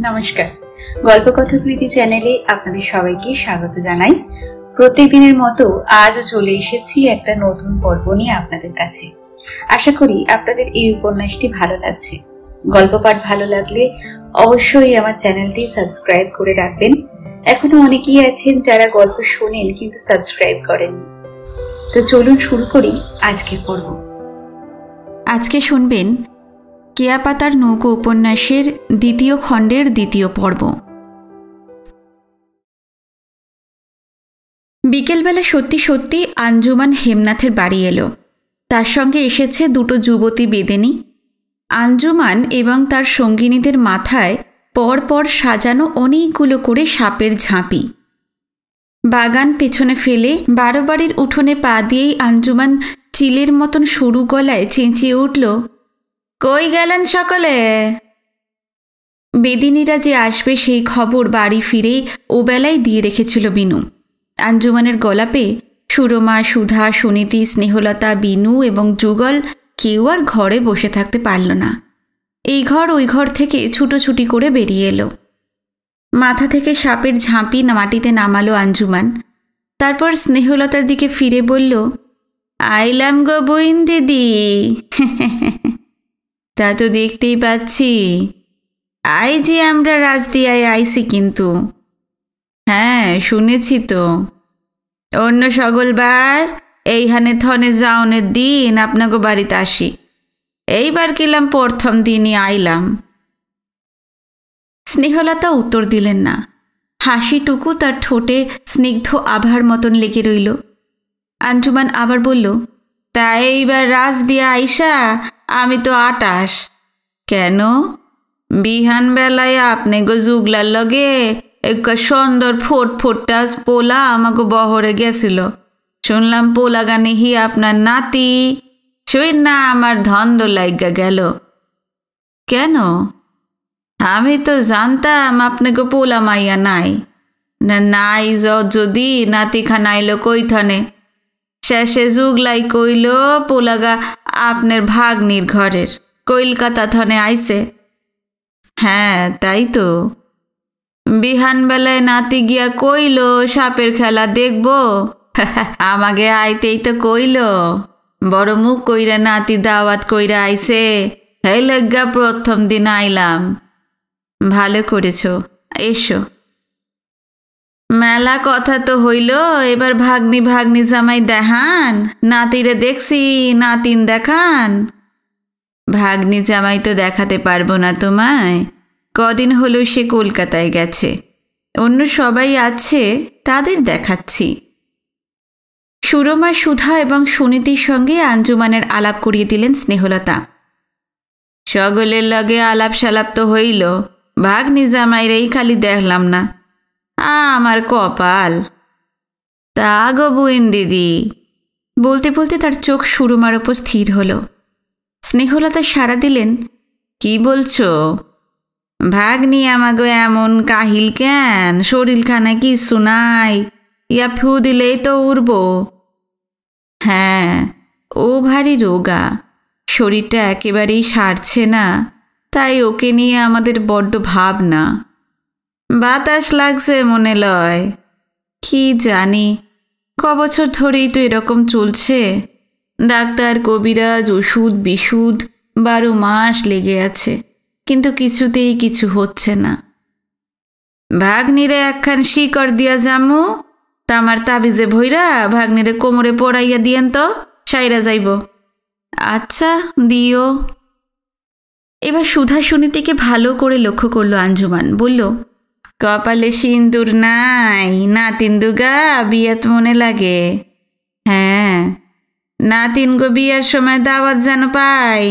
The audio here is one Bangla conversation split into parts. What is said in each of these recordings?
নমস্কার, গল্পকথাকৃতি চ্যানেলে আপনাদের সবাইকে স্বাগত জানাই। প্রত্যেকদিনের মতো আজও চলে এসেছি একটা নতুন পর্ব নিয়ে আপনাদের কাছে। আশা করি আপনাদের এই উপন্যাসটি ভালো লাগছে। গল্প পাঠ ভালো লাগলে অবশ্যই আমার চ্যানেলটি সাবস্ক্রাইব করে রাখবেন। এখনো অনেকেই আছেন যারা গল্প শোনেন কিন্তু সাবস্ক্রাইব করেননি। তো চলুন শুরু করি আজকের পর্ব। আজকে শুনবেন কেয়াপাতার নৌকো উপন্যাসের দ্বিতীয় খণ্ডের দ্বিতীয় পর্ব। বিকেলবেলা সত্যি সত্যি আঞ্জুমান হেমনাথের বাড়ি এলো। তার সঙ্গে এসেছে দুটো যুবতী বেদেনী। আঞ্জুমান এবং তার সঙ্গিনীদের মাথায় পরপর সাজানো অনেকগুলো করে সাপের ঝাঁপি। বাগান পেছনে ফেলে 12 বাড়ির উঠোনে পা দিয়েই আঞ্জুমান চিলের মতন সরু গলায় চেঁচিয়ে উঠল, কই গেলেন সকলে? বেদিনীরা যে আসবে সেই খবর বাড়ি ফিরেই ওবেলায় দিয়ে রেখেছিল বিনু। আঞ্জুমানের গলা পেয়ে সুরমা, সুধা, সুনীতি, স্নেহলতা, বিনু এবং যুগল কেউ আর ঘরে বসে থাকতে পারল না। এই ঘর ওই ঘর থেকে ছুটোছুটি করে বেরিয়ে এলো। মাথা থেকে সাপের ঝাঁপি মাটিতে নামালো আঞ্জুমান। তারপর স্নেহলতার দিকে ফিরে বলল, আইলাম গো বইন দিদি। তা তো দেখতেই পাচ্ছি, আই যে আমরা রাজদিয়ায় আইসি কিন্তু। হ্যাঁ, শুনেছি তো। অন্য সকলবার এইখানে থনে যাওনের দিন আপনাকে বাড়িতে আসি। এইবার কিলাম প্রথম দিনই আইলাম। স্নেহলতা উত্তর দিলেন না। হাসিটুকু তার ঠোঁটে স্নিগ্ধ আভার মতন লেগে রইল। আঞ্জুমান আবার বলল, তা এইবার রাজদিয়া আইসা আমি তো 28। কেন? বিহান বেলায় আপনি গো যুগলার লগে এক সুন্দর ফোটটা পোলা আমাকে বহরে গেছিল। শুনলাম পোলা গানে হি আপনার নাতি। শুই না আমার ধন্দ লাইগা গেল। কেন? আমি তো জানতাম আপনাকে পোলা মাইয়া নাই। না নাই যদি নাতিখান আইলো কইথনে। শেষে যুগলাই কইল পোলাগা আপনার ভাগ্নির ঘরের কলকাতা থনে আইছে। হ্যাঁ তাই তো। বিহান বেলায় নাতি গিয়া কইল সাপের খেলা দেখব। আমাকে আইতেই তো কইল। বড় মুখ কইরা নাতি দাওয়াত কইরা আইছে। এই লজ্ঞা প্রথম দিন আইলাম। ভালো করেছ, এসো। মেলা কথা তো হইল, এবার ভাগ্নি জামাই দেখান। নাতিরে দেখছি, নাতিন দেখান। ভাগ্নি জামাই তো দেখাতে পারবো না তোমায়। কদিন হলো সে কলকাতায় গেছে। অন্য সবাই আছে, তাদের দেখাচ্ছি। সুরমা, সুধা এবং সুনীতির সঙ্গে আঞ্জুমানের আলাপ করিয়ে দিলেন স্নেহলতা। সকলের লগে আলাপ সালাপ তো হইল, ভাগ্নি জামাইরেই খালি দেখলাম না। আমার কপাল। তা গো বুইন দিদি। বলতে বলতে তার চোখ সুরমার ওপর স্থির হলো। স্নেহলতা সাড়া দিলেন, কি বলছো? ভাগ্নি আমাগো এমন কাহিল কেন? শরীরখানা কিছু নাই, ইয়া ফু দিলেই তো উড়ব। হ্যাঁ, ও ভারী রোগা, শরীরটা একেবারেই সারছে না। তাই ওকে নিয়ে আমাদের বড্ড ভাবনা। বাতাস লাগছে মনে লয়। কি জানি, কবছর ধরেই তো এরকম চলছে। ডাক্তার, কবিরাজ, ওষুধ বিশুধ 12 মাস লেগে আছে, কিন্তু কিছুতেই কিছু হচ্ছে না। ভাগ্নিরে একখান শিকড় দিয়া যামু, তামার তাবিজে ভৈরা ভাগ্নিরে কোমরে পড়াইয়া দিয়েন তো সাইরা যাইব। আচ্ছা, দিও। এবার সুধা সুনীতিকে ভালো করে লক্ষ্য করলো আঞ্জুমান। বলল, কপালে সিন্দুর নাই, নাতিন দুগা বিয়াত মনে লাগে। হ্যাঁ, নাতিন গো বিয়ার সময় দাওয়াত যেন পাই।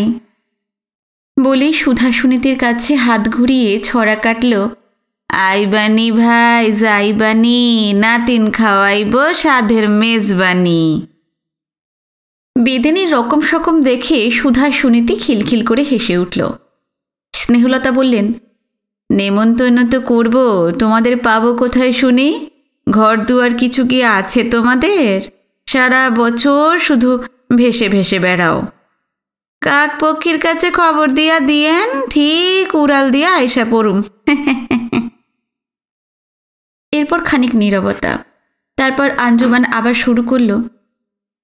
বলেই সুধা সুনীতির কাছে হাত ঘুরিয়ে ছড়া কাটল, আইবানি ভাই যাইবানি, নাতিন খাওয়াইব সাধের মেজবানি। বেদেনীর রকম সকম দেখে সুধা সুনীতি খিলখিল করে হেসে উঠল। স্নেহলতা বললেন, নেমন্তন্ন তো করব, তোমাদের পাবো কোথায় শুনি? ঘর দুয়ার কিছু কি আছে তোমাদের? সারা বছর শুধু ভেসে ভেসে বেড়াও। কাক পক্ষীর কাছে খবর দিয়া দিয়েন, ঠিক উড়াল দিয়া আইসা পড়ুম। এরপর খানিক নীরবতা। তারপর আঞ্জুমান আবার শুরু করল,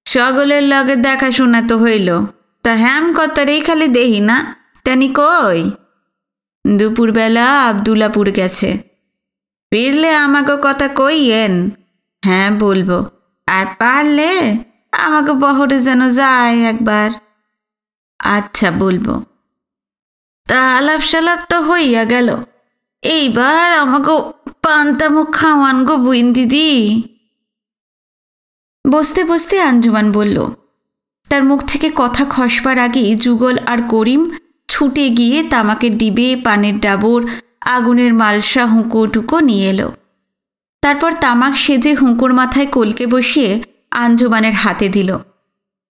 সকলের লগে দেখাশোনা তো হইল, তা হ্যাম কতারেই খালি দেহি না, তেনি কই? দুপুরবেলা আবদুল্লাপুর গেছে, ফিরলে আমাকে কথা কইয়েন। হ্যাঁ বলবো, আর পারলে আমাকে বহরে যেন যায় একবার। আচ্ছা বলবো। তা আলাপ সালাপ তো হইয়া গেল, এইবার আমাকে পান্তামুখ খাওয়ান গো বুইন দিদি। বসতে বসতে আঞ্জুমান বলল। তার মুখ থেকে কথা খসবার আগেই যুগল আর করিম ছুটে গিয়ে তামাকের ডিবে, পানের ডাবর, আগুনের মালসা, হুঁকো টুকো নিয়ে এলো। তারপর তামাক সেজে হুঁকোর মাথায় কলকে বসিয়ে আঞ্জুমানের হাতে দিল।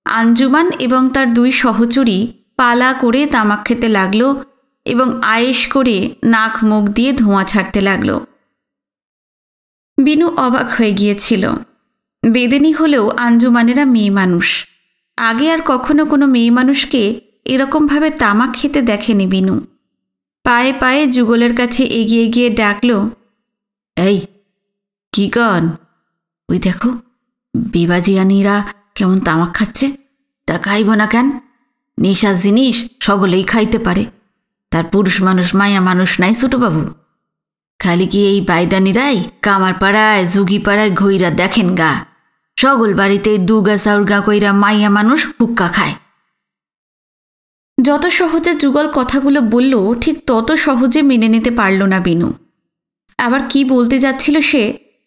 আঞ্জুমান এবং তার দুই সহচরী পালা করে তামাক খেতে লাগলো এবং আয়েশ করে নাক মুখ দিয়ে ধোঁয়া ছাড়তে লাগলো। বিনু অবাক হয়ে গিয়েছিল। বেদেনি হলেও আঞ্জুমানেরা মেয়ে মানুষ। আগে আর কখনো কোনো মেয়ে মানুষকে এরকমভাবে তামাক খেতে দেখেনি বিনু। পায়ে পায়ে যুগলের কাছে এগিয়ে গিয়ে ডাকল, এই কি কন? ওই দেখো বিবাজিয়ানিরা কেমন তামাক খাচ্ছে, তা খাইব না কেন? নেশার জিনিস সকলেই খাইতে পারে, তার পুরুষ মানুষ মায়া মানুষ নাই ছোটবাবু। খালি কি এই বাইদানিরাই কামার পাড়ায় যুগি পাড়ায় ঘইরা দেখেন গা, সকল বাড়িতে দুগা চাউরগা কইরা মাইয়া মানুষ হুক্কা খায়। যত সহজে যুগল কথাগুলো বলল, ঠিক তত সহজে মেনে নিতে পারল না বিনু। আবার কি বলতে যাচ্ছিল সে,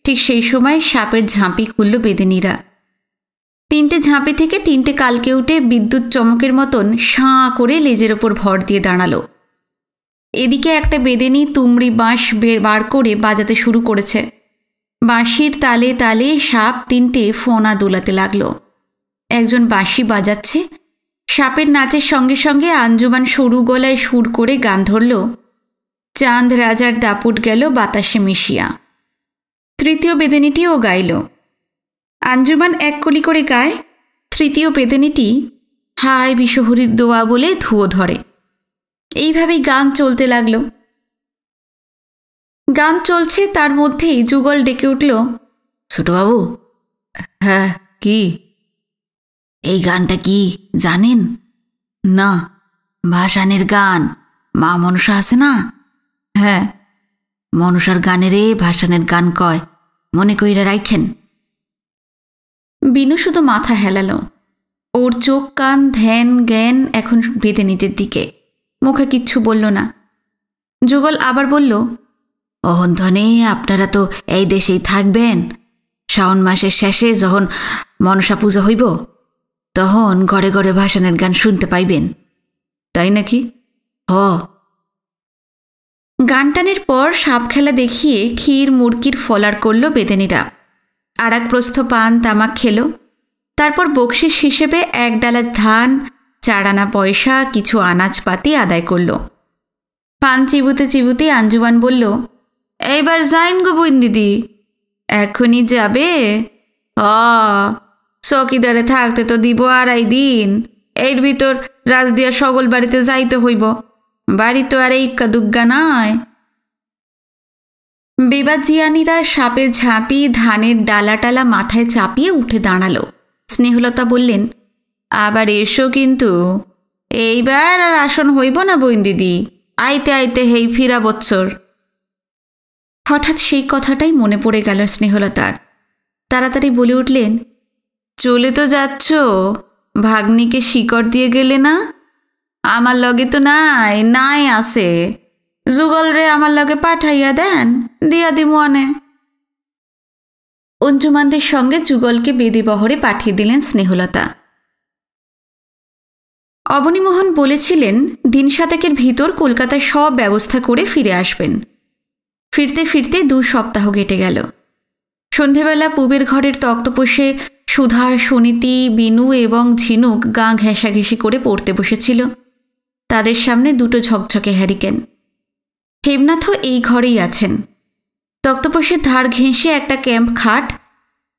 ঠিক সেই সময় সাপের ঝাঁপি খুলল বেদেনিরা। তিনটে ঝাঁপি থেকে তিনটে কালকে উঠে বিদ্যুৎ চমকের মতন সাঁ করে লেজের ওপর ভর দিয়ে দাঁড়ালো। এদিকে একটা বেদেনি তুমড়ি বাঁশ বার করে বাজাতে শুরু করেছে। বাঁশির তালে তালে সাপ তিনটে ফোনা দোলাতে লাগলো। একজন বাঁশি বাজাচ্ছে। সাপের নাচের সঙ্গে সঙ্গে আঞ্জুমান সরু গলায় সুর করে গান ধরল, চাঁদ রাজার দাপুট গেল বাতাসে মিশিয়া। তৃতীয় বেদেনিটিও গাইল। আঞ্জুমান এক কলি করে গায়, তৃতীয় বেদেনিটি হায় বিশহরীর দোয়া বলে ধুয়ো ধরে। এইভাবেই গান চলতে লাগলো। গান চলছে, তার মধ্যেই যুগল ডেকে উঠল, ছোটবাবু। হ্যাঁ কি? এই গানটা কি জানেন? না। ভাসানের গান, মা মনসা আছে না? হ্যাঁ। মনসার গানেরে ভাসানের গান কয়, মনে কইরা রাইখেন। বিনু শুধু মাথা হেলালো। ওর চোখ কান ধ্যান জ্ঞান এখন বেদেনিদের দিকে, মুখে কিচ্ছু বলল না। যুগল আবার বলল, অহন্ধনে আপনারা তো এই দেশেই থাকবেন। শ্রাবণ মাসের শেষে যখন মনসা পূজা হইব, তখন ঘরে ঘরে ভাসানের গান শুনতে পাইবেন। তাই নাকি? হ। গান টানের পর সাপ খেলা দেখিয়ে ক্ষীর মুরগির ফলার করল বেদেনিরা। আর এক প্রস্থ পান তামাক খেল। তারপর বকশিস হিসেবে এক ডালা ধান, 4 আনা পয়সা, কিছু আনাজপাতি আদায় করল। পান চিবুতে চিবুতে আঞ্জুমান বলল, এইবার যাইন গো বোন দিদি। এখনই যাবে? চকিদারে থাকতে তো দিব 2.5 দিন। এর ভিতর রাজদিয়া সকল বাড়িতে যাইতে হইব। বাড়ি তো আর ইক্কা দুগ্গা নয়। বেবাজিয়ানিরা সাপের ঝাঁপি, ধানের ডালাটালা মাথায় চাপিয়ে উঠে দাঁড়ালো। স্নেহলতা বললেন, আবার এসো কিন্তু। এইবার আর আসন হইব না বোন দিদি, আইতে আইতে হেই ফিরা বৎসর। হঠাৎ সেই কথাটাই মনে পড়ে গেল স্নেহলতার। তাড়াতাড়ি বলে উঠলেন, চলে তো যাচ্ছ, ভাগ্নিকে শিকড় দিয়ে গেলে না? আমার লগে তো নাই, নাই আছে। যুগল রে আমার লগে পাঠাইয়া দেন, দিয়া দিমু আনে। অঞ্জুমানদের সঙ্গে যুগলকে বেদিবহরে পাঠিয়ে দিলেন স্নেহলতা। অবনীমোহন বলেছিলেন দিন 7 ভিতর কলকাতায় সব ব্যবস্থা করে ফিরে আসবেন। ফিরতে ফিরতে 2 সপ্তাহ কেটে গেল। সন্ধেবেলা পুবের ঘরের তক্তপোষে সুধা, সুনীতি, বিনু এবং ঝিনুক গা ঘেঁষাঘেঁষি করে পড়তে বসেছিল। তাদের সামনে 2টো ঝকঝকে হ্যারিকেন। হেমনাথও এই ঘরেই আছেন। তক্তপোষের ধার ঘেঁষে একটা ক্যাম্প খাট,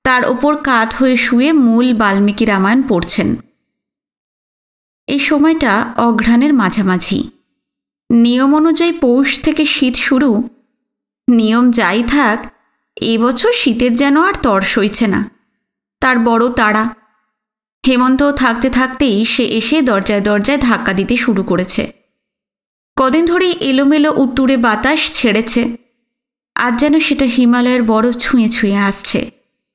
তার ওপর কাত হয়ে শুয়ে মূল বাল্মীকি রামায়ণ পড়ছেন। এই সময়টা অঘ্রাণের মাঝামাঝি। নিয়ম অনুযায়ী পৌষ থেকে শীত শুরু। নিয়ম যাই থাক, এবছর শীতের যেন আর তর সইছে না। তার বড় তাড়া। হেমন্ত থাকতে থাকতেই সে এসে দরজায় দরজায় ধাক্কা দিতে শুরু করেছে। কদিন ধরেই এলোমেলো উত্তুরে বাতাস ছেড়েছে। আজ যেন সেটা হিমালয়ের বরফ ছুঁয়ে ছুঁয়ে আসছে।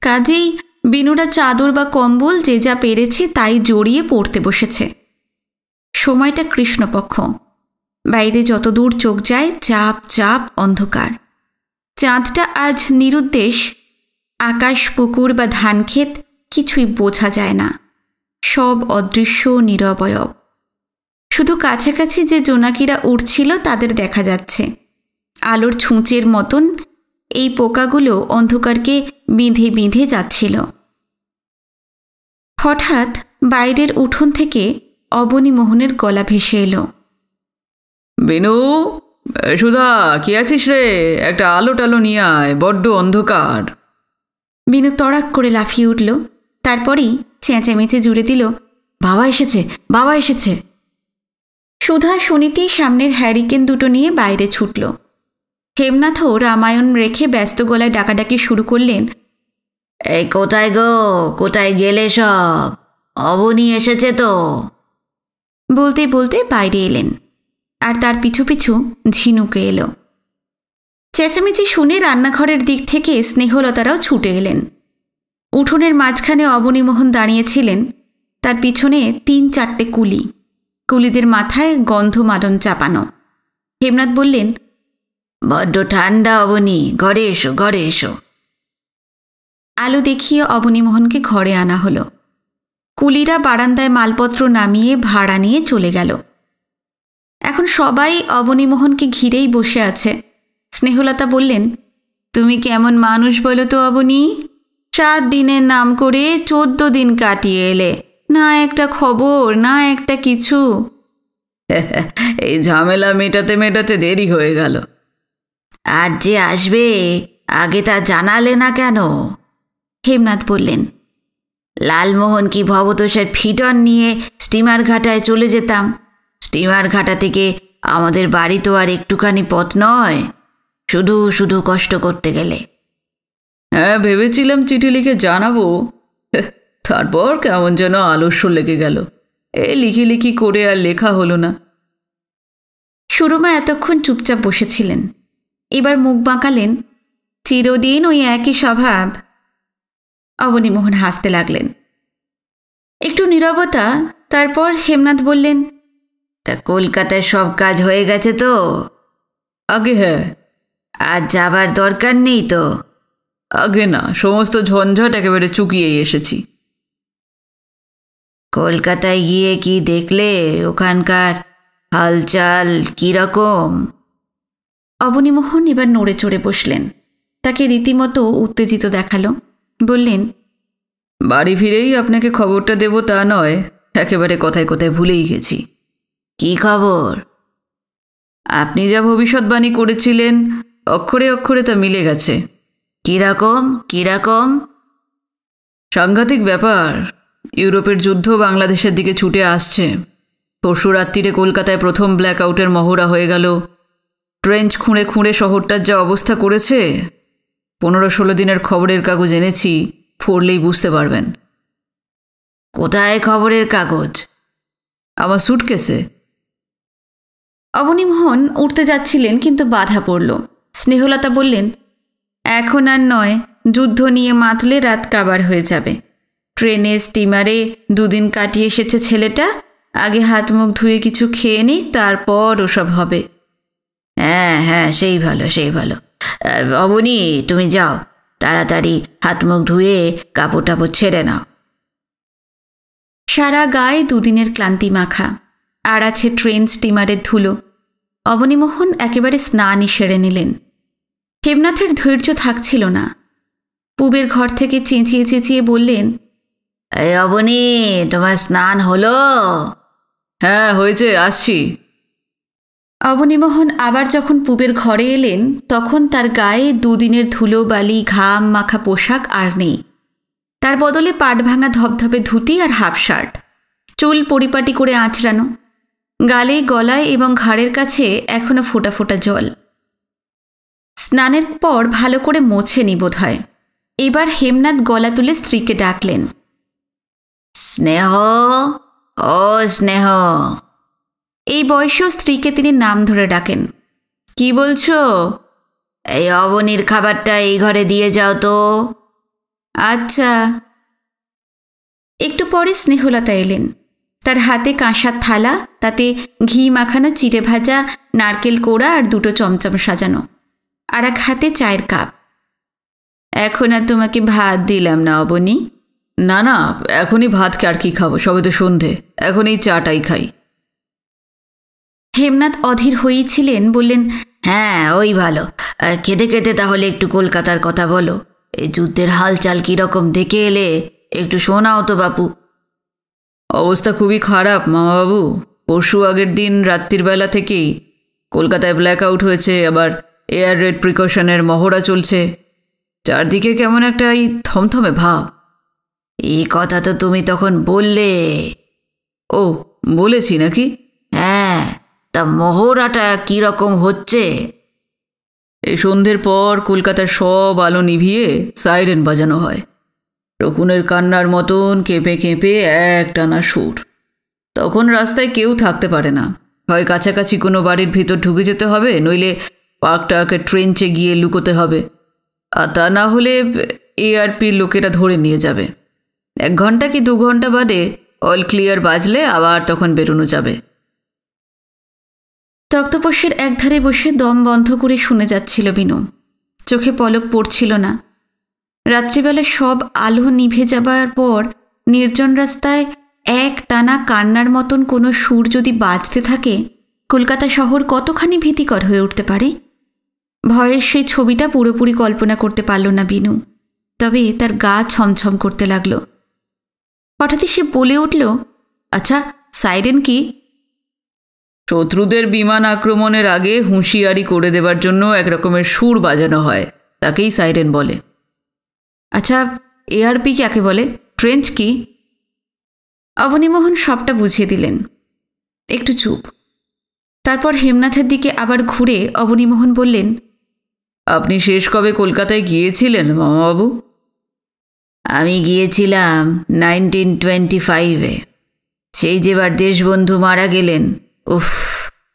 কাজেই বিনুরা চাদর বা কম্বল যে যা পেরেছে তাই জড়িয়ে পড়তে বসেছে। সময়টা কৃষ্ণপক্ষ। বাইরে যতদূর চোখ যায় চাপ চাপ অন্ধকার। চাঁদটা আজ নিরুদ্দেশ। আকাশ, পুকুর বা ধানক্ষেত কিছুই বোঝা যায় না। সব অদৃশ্য, নিরবয়ব। শুধু কাছাকাছি যে জোনাকিরা উড়ছিল তাদের দেখা যাচ্ছে। আলোর ছুঁচের মতন এই পোকাগুলো অন্ধকারকে বিঁধে বিঁধে যাচ্ছিল। হঠাৎ বাইরের উঠোন থেকে অবনীমোহনের গলা ভেসে এলো। বিনু, সুধা, কি আছিস রে? একটা আলো টালো নিয়ে আয়, বড্ড অন্ধকার। বিনু তড়াক করে লাফিয়ে উঠল। তারপরেই চেঁচামেচে জুড়ে দিল, বাবা এসেছে, বাবা এসেছে। সুধা সুনীতি সামনের হ্যারিকেন দুটো নিয়ে বাইরে ছুটল। হেমনাথও রামায়ণ রেখে ব্যস্ত গলায় ডাকাডাকি শুরু করলেন, এই কোথায় গো, কোথায় গেলে সব? অবনী এসেছে তো। বলতে বলতে বাইরে এলেন। আর তার পিছু পিছু ঝিনুকে এলো। চেঁচামেচি শুনে রান্নাঘরের দিক থেকে স্নেহলতারাও ছুটে এলেন। উঠোনের মাঝখানে অবনীমোহন দাঁড়িয়েছিলেন। তার পিছনে ৩-৪টে কুলি। কুলিদের মাথায় গন্ধমাদন চাপানো। হেমনাথ বললেন, বড্ড ঠান্ডা অবনী, ঘরে এসো, ঘরে এসো। আলো দেখিয়ে অবনীমোহনকে ঘরে আনা হলো। কুলিরা বারান্দায় মালপত্র নামিয়ে ভাড়া নিয়ে চলে গেল। এখন সবাই অবনীমোহনকে ঘিরেই বসে আছে। স্নেহলতা বললেন, তুমি কেমন মানুষ বলো তো অবনী? 7 দিনের নাম করে 14 দিন কাটিয়ে এলে, না একটা খবর, না একটা কিছু। এই ঝামেলা মেটাতে মেটাতে দেরি হয়ে গেল। আজ যে আসবে, আগে তা জানালে না কেন? হেমনাথ বললেন, লালমোহন কি ভবতোষের ফিটন নিয়ে স্টিমার ঘাটায় চলে যেতাম। স্টিমার ঘাটা থেকে আমাদের বাড়ি তো আর একটুখানি পথ নয়, শুধু শুধু কষ্ট করতে গেলে। হ্যাঁ, ভেবেছিলাম চিঠি লিখে জানাবো, তারপর কেমন যেন আলস্য লেগে গেল। এই লিখি লিখি করে আর লেখা হলো না। সুরমা এতক্ষণ চুপচাপ বসেছিলেন। এবার মুখ বাঁকালেন। চিরদিন ওই একই স্বভাব। অবনীমোহন হাসতে লাগলেন। একটু নীরবতা। তারপর হেমনাথ বললেন, তা কলকাতায় সব কাজ হয়ে গেছে তো? আগে হ্যাঁ। আজ যাবার দরকার নেই তো? আগে না, সমস্ত ঝঞ্ঝট একেবারে চুকিয়েই এসেছি। কলকাতায় গিয়ে কি দেখলে? ওখানকার হালচাল কীরকম? অবনীমোহন এবার নড়ে চড়ে বসলেন। তাকে রীতিমতো উত্তেজিত দেখালো। বললেন, বাড়ি ফিরেই আপনাকে খবরটা দেব তা নয়, একেবারে কথায় কথায় ভুলেই গেছি। কি খবর? আপনি যা ভবিষ্যৎবাণী করেছিলেন অক্ষরে অক্ষরে তা মিলে গেছে। কীরকম কীরকম? সাংঘাতিক ব্যাপার। ইউরোপের যুদ্ধ বাংলাদেশের দিকে ছুটে আসছে। পরশু রাত্রিরে কলকাতায় প্রথম ব্ল্যাক আউটের মহড়া হয়ে গেল। ট্রেঞ্চ খুঁড়ে খুঁড়ে শহরটার যা অবস্থা করেছে, 15-16 দিনের খবরের কাগজ এনেছি, পড়লেই বুঝতে পারবেন। কোথায় খবরের কাগজ? আমার সুটকেসে। অবনীমোহন উঠতে যাচ্ছিলেন, কিন্তু বাধা পড়ল। স্নেহলতা বললেন, এখন আর নয়, যুদ্ধ নিয়ে মাতলে রাত কাবার হয়ে যাবে। ট্রেনে স্টিমারে 2 দিন কাটিয়ে এসেছে ছেলেটা, আগে হাত মুখ ধুয়ে কিছু খেয়ে নিক, তারপর ওসব হবে। হ্যাঁ হ্যাঁ, সেই ভালো, সেই ভালো। অবনী, তুমি যাও, তাড়াতাড়ি হাত মুখ ধুয়ে কাপড় টাপড় ছেড়ে নাও। সারা গায়ে 2 দিনের ক্লান্তি মাখা, আর আছে ট্রেন স্টিমারের ধুলো। অবনীমোহন একেবারে স্নানই সেরে নিলেন। হেমনাথের ধৈর্য থাকছিল না। পুবের ঘর থেকে চেঁচিয়ে চেঁচিয়ে বললেন, এই অবনী, তোমার স্নান হলো? হ্যাঁ হয়েছে, আসছি। অবনীমোহন আবার যখন পুবের ঘরে এলেন, তখন তার গায়ে 2 দিনের ধুলো বালি ঘাম মাখা পোশাক আর নেই। তার বদলে পাট ভাঙা ধবধবে ধুতি আর হাফ শার্ট। চুল পরিপাটি করে আঁচড়ানো, গালে গলায় এবং ঘাড়ের কাছে এখনো ফোঁটা ফোঁটা জল। স্নানের পর ভালো করে মোছেনি বোধ হয়। এবার হেমনাথ গলা তুলে স্ত্রীকে ডাকলেন, স্নেহ, ও স্নেহ। এই বয়সেও স্ত্রীকে তিনি নাম ধরে ডাকেন। কি বলছো? এই অবনীর খাবারটা এই ঘরে দিয়ে যাও তো। আচ্ছা। একটু পরে স্নেহলতা এলেন। তার হাতে কাঁসার থালা, তাতে ঘি মাখানো চিড়ে ভাজা, নারকেল কোড়া আর 2টো চমচম সাজানো, আর এক হাতে চায়ের কাপ। এখন আর তোমাকে ভাত দিলাম না অবনী। না না, এখনই ভাতকে আর কি খাবো, সবে তো সন্ধে, এখন এই চাটাই খাই। হেমনাথ অধীর হয়েই ছিলেন, বললেন, হ্যাঁ ওই ভালো। খেতে খেতে তাহলে একটু কলকাতার কথা বলো। এই যুদ্ধের হালচাল কীরকম দেখে এলে একটু শোনাও তো বাপু। অবস্থা খুবই খারাপ মামাবাবু। পরশু আগের দিন রাত্রির বেলা থেকেই কলকাতায় ব্ল্যাক আউট হয়েছে, আবার এয়ার রেড প্রিকশনের মহড়া চলছে। চারদিকে কেমন একটা এই থমথমে ভাব। এই কথা তো তুমি তখন বললে। ও, বলেছি নাকি? হ্যাঁ, তা মহড়াটা কীরকম হচ্ছে? এই সন্ধ্যের পর কলকাতার সব আলো নিভিয়ে সাইরেন বাজানো হয়। রকুনের কান্নার মতন কেঁপে কেঁপে একটানা সুর। তখন রাস্তায় কেউ থাকতে পারে না। হয় কাছাকাছি কোনো বাড়ির ভিতর ঢুকে যেতে হবে, নইলে পার্কটাকে ট্রেঞ্চে গিয়ে লুকোতে হবে। আর তা না হলে এআরপির লোকেরা ধরে নিয়ে যাবে। 1 ঘন্টা কি 2 ঘন্টা বাদে অল ক্লিয়ার বাজলে আবার তখন বেরোনো যাবে। তক্তপোষের একধারে বসে দম বন্ধ করে শুনে যাচ্ছিল বিনু। চোখে পলক পড়ছিল না। রাত্রিবেলা সব আলো নিভে যাবার পর নির্জন রাস্তায় এক টানা কান্নার মতন কোনো সুর যদি বাজতে থাকে, কলকাতা শহর কতখানি ভীতিকর হয়ে উঠতে পারে। ভয়ের সেই ছবিটা পুরোপুরি কল্পনা করতে পারল না বিনু, তবে তার গা ছমছম করতে লাগল। হঠাৎই সে বলে উঠল, আচ্ছা, সাইরেন কি? শত্রুদের বিমান আক্রমণের আগে হুঁশিয়ারি করে দেবার জন্য এক রকমের সুর বাজানো হয়, তাকেই সাইরেন বলে। আচ্ছা, এআরপি কাকে বলে? ট্রেঞ্চ কি? অবনীমোহন সবটা বুঝিয়ে দিলেন। একটু চুপ। তারপর হেমনাথের দিকে আবার ঘুরে অবনীমোহন বললেন, আপনি শেষ কবে কলকাতায় গিয়েছিলেন মামাবাবু? আমি গিয়েছিলাম 1925-এ। সেই যেবার দেশবন্ধু মারা গেলেন। উফ,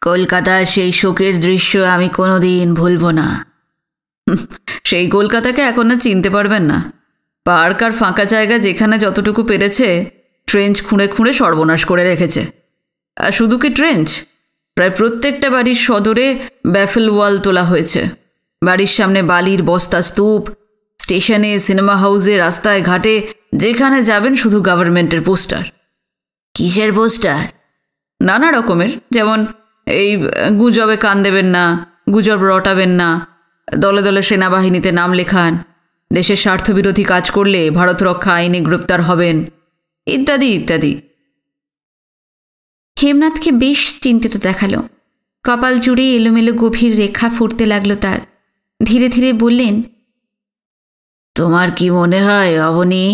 কলকাতার সেই শোকের দৃশ্য আমি কোনোদিন ভুলব না। সেই কলকাতাকে এখন আর চিনতে পারবেন না। পার্ক আর ফাঁকা জায়গা যেখানে যতটুকু পেরেছে ট্রেঞ্চ খুঁড়ে খুঁড়ে সর্বনাশ করে রেখেছে। আর শুধু কি ট্রেঞ্চ, প্রায় প্রত্যেকটা বাড়ির সদরে ব্যাফেল ওয়াল তোলা হয়েছে। বাড়ির সামনে বালির বস্তা স্তূপ, স্টেশনে, সিনেমা হাউসে, রাস্তায় ঘাটে যেখানে যাবেন শুধু গভর্নমেন্টের পোস্টার। কিসের পোস্টার? নানা রকমের, যেমন এই গুজবে কান দেবেন না, গুজব রটাবেন না, দলে দলে সেনাবাহিনীতে নাম লেখান, দেশের স্বার্থবিরোধী কাজ করলে ভারত রক্ষা আইনে গ্রেপ্তার হবেন, ইত্যাদি ইত্যাদি। হেমনাথকে বেশ চিন্তিত দেখালো। কপাল জুড়ে এলোমেলো গভীর রেখা ফুটতে লাগলো তার। ধীরে ধীরে বললেন, তোমার কি মনে হয় অবনী?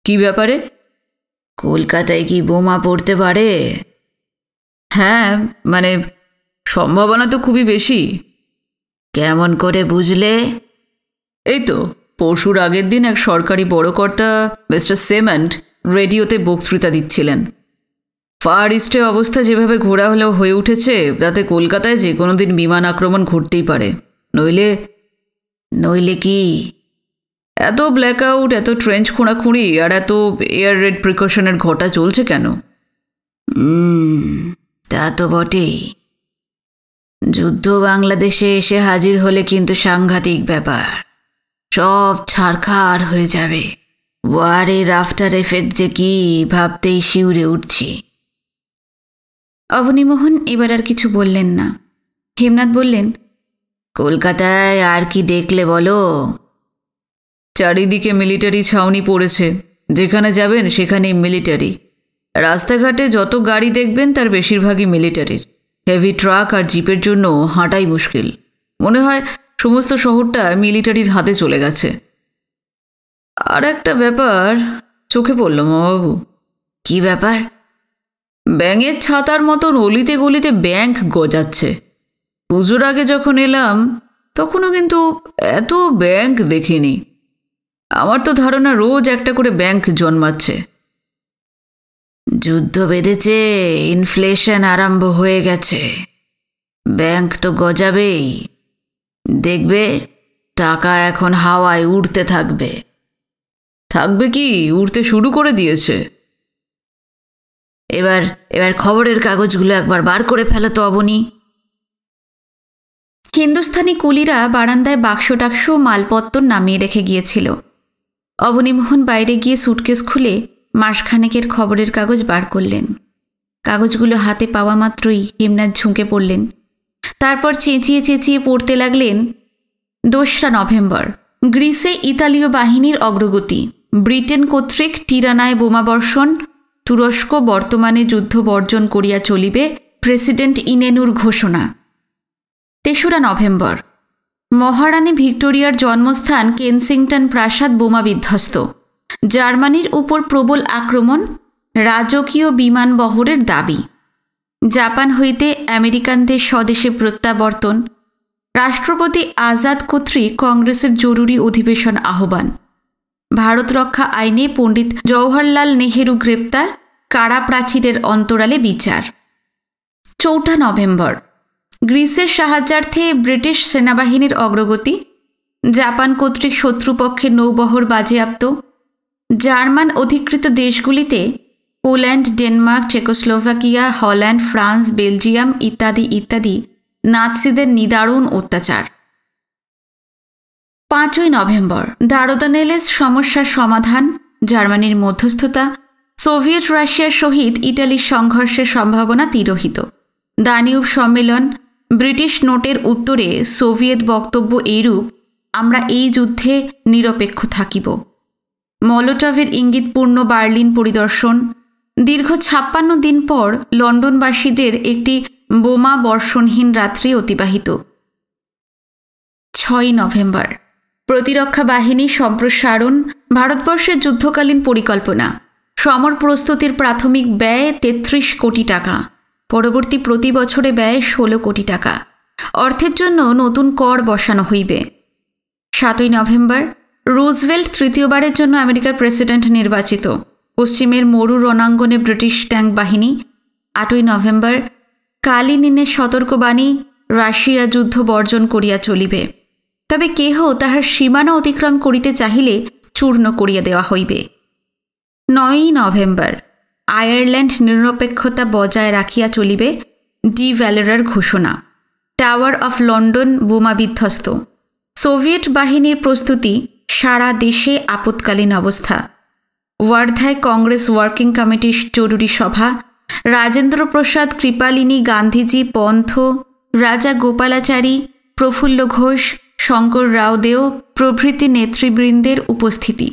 কি ব্যাপারে? কলকাতায় কি বোমা পড়তে পারে? হ্যাঁ, মানে সম্ভাবনা তো খুবই বেশি। কেমন করে বুঝলে? এই তো পরশুর আগের দিন এক সরকারি বড় কর্তা মিস্টার সেমেন্ট রেডিওতে বক্তৃতা দিচ্ছিলেন। ফার ইস্টে অবস্থা যেভাবে ঘোরা হলেও হয়ে উঠেছে, তাতে কলকাতায় যে কোনো দিন বিমান আক্রমণ ঘটতেই পারে। নইলে কি? এত ব্ল্যাকআউট, এত ট্রেঞ্চ খোঁড়াখুঁড়ি আর এত এয়ার রেড প্রিকশনের ঘটা চলছে কেন? তা তো বটেই। যুদ্ধ বাংলাদেশে এসে হাজির হলে কিন্তু সাংঘাতিক ব্যাপার। সব ছাড়খাড় হয়ে যাবে। ওয়ারের আফটার এফেক্ট যে কি ভাবতেই শিউরে উঠছি। অবনীমোহন এবার আর কিছু বললেন না। হেমনাথ বললেন, কলকাতায় আর কি দেখলে বলো? চারিদিকে মিলিটারি ছাউনি পড়েছে, যেখানে যাবেন সেখানেই মিলিটারি। রাস্তাঘাটে যত গাড়ি দেখবেন তার বেশিরভাগই মিলিটারির। হেভি ট্রাক আর জিপের জন্য হাঁটাই মুশকিল। মনে হয় সমস্ত শহরটা মিলিটারির হাতে চলে গেছে। আর একটা ব্যাপার চোখে পড়ল মামাবাবু, কি ব্যাপার? ব্যাঙের ছাতার মতন অলিতে গলিতে ব্যাংক গজাচ্ছে। পুজোর আগে যখন এলাম তখনও কিন্তু এত ব্যাংক দেখিনি। আমার তো ধারণা রোজ একটা করে ব্যাংক জন্মাচ্ছে। যুদ্ধ বেঁধেছে, ইনফ্লেশন আরম্ভ হয়ে গেছে, ব্যাংক তো গজাবেই। দেখবে টাকা এখন হাওয়ায় উড়তে থাকবে। থাকবে কি, উড়তে শুরু করে দিয়েছে। এবার এবার খবরের কাগজগুলো একবার বার করে ফেলো তো অবনী। হিন্দুস্থানি কুলিরা বারান্দায় বাক্স টাক্স মালপত্তর নামিয়ে রেখে গিয়েছিল। অবনীমোহন বাইরে গিয়ে সুটকেস খুলে মাসখানেকের খবরের কাগজ বার করলেন। কাগজগুলো হাতে পাওয়া মাত্রই হেমনাথ ঝুঁকে পড়লেন। তারপর চেঁচিয়ে চেঁচিয়ে পড়তে লাগলেন। 2রা নভেম্বর, গ্রিসে ইতালীয় বাহিনীর অগ্রগতি, ব্রিটেন কর্তৃক টিরানায় বোমাবর্ষণ, তুরস্ক বর্তমানে যুদ্ধ বর্জন করিয়া চলিবে, প্রেসিডেন্ট ইনেনুর ঘোষণা। 3রা নভেম্বর, মহারানী ভিক্টোরিয়ার জন্মস্থান কেনসিংটন প্রাসাদ বোমা বিধ্বস্ত, জার্মানির উপর প্রবল আক্রমণ, রাজকীয় বিমান বহরের দাবি, জাপান হইতে আমেরিকানদের স্বদেশে প্রত্যাবর্তন, রাষ্ট্রপতি আজাদ কর্তৃক কংগ্রেসের জরুরি অধিবেশন আহ্বান, ভারত রক্ষা আইনে পণ্ডিত জওহরলাল নেহেরু গ্রেপ্তার, কারা প্রাচীরের অন্তরালে বিচার। 4ঠা নভেম্বর, গ্রিসের সাহায্যার্থে ব্রিটিশ সেনাবাহিনীর অগ্রগতি, জাপান কর্তৃক শত্রুপক্ষের নৌবহর বাজেয়াপ্ত, জার্মান অধিকৃত দেশগুলিতে Poland, Denmark, Czechoslovakia, Holland, France, Belgium ইত্যাদি ইত্যাদি নাৎসিদের নিদারুণ অত্যাচার। 5ই নভেম্বর, দারোদানেলেস সমস্যার সমাধান, জার্মানির মধ্যস্থতা, সোভিয়েত রাশিয়ার সহিত ইটালির সংঘর্ষের সম্ভাবনা তিরোহিত, দানিউব সম্মেলন, ব্রিটিশ নোটের উত্তরে সোভিয়েত বক্তব্য এইরূপ: আমরা এই যুদ্ধে নিরপেক্ষ থাকিব। মলোটভের ইঙ্গিতপূর্ণ বার্লিন পরিদর্শন, দীর্ঘ 56 দিন পর লন্ডনবাসীদের একটি বোমা বর্ষণহীন রাত্রি অতিবাহিত। 6ই নভেম্বর, প্রতিরক্ষা বাহিনী সম্প্রসারণ, ভারতবর্ষের যুদ্ধকালীন পরিকল্পনা, সমর প্রস্তুতির প্রাথমিক ব্যয় 33 কোটি টাকা, পরবর্তী প্রতি বছরে ব্যয় 16 কোটি টাকা, অর্থের জন্য নতুন কর বসানো হইবে। 7ই নভেম্বর, রুজভেল্ট তৃতীয়বারের জন্য আমেরিকার প্রেসিডেন্ট নির্বাচিত, পশ্চিমের মরু রণাঙ্গনে ব্রিটিশ ট্যাঙ্ক বাহিনী। 8ই নভেম্বর, কালিনিনের সতর্কবাণী, রাশিয়া যুদ্ধ বর্জন করিয়া চলিবে, তবে কেহ তাহার সীমানা অতিক্রম করিতে চাহিলে চূর্ণ করিয়া দেওয়া হইবে। 9ই নভেম্বর, আয়ারল্যান্ড নিরপেক্ষতা বজায় রাখিয়া চলিবে, ডি ভ্যালেরার ঘোষণা। টাওয়ার অফ লন্ডন বোমা বিধ্বস্ত, সোভিয়েত বাহিনীর প্রস্তুতি, সারা দেশে আপৎকালীন অবস্থা, ওয়ার্ধায় কংগ্রেস ওয়ার্কিং কমিটির জরুরি সভা, রাজেন্দ্র প্রসাদ, কৃপালিনী, গান্ধীজি, পন্থ, রাজা গোপালাচারী, প্রফুল্ল ঘোষ, শঙ্কর রাওদেও প্রভৃতি নেতৃবৃন্দের উপস্থিতি।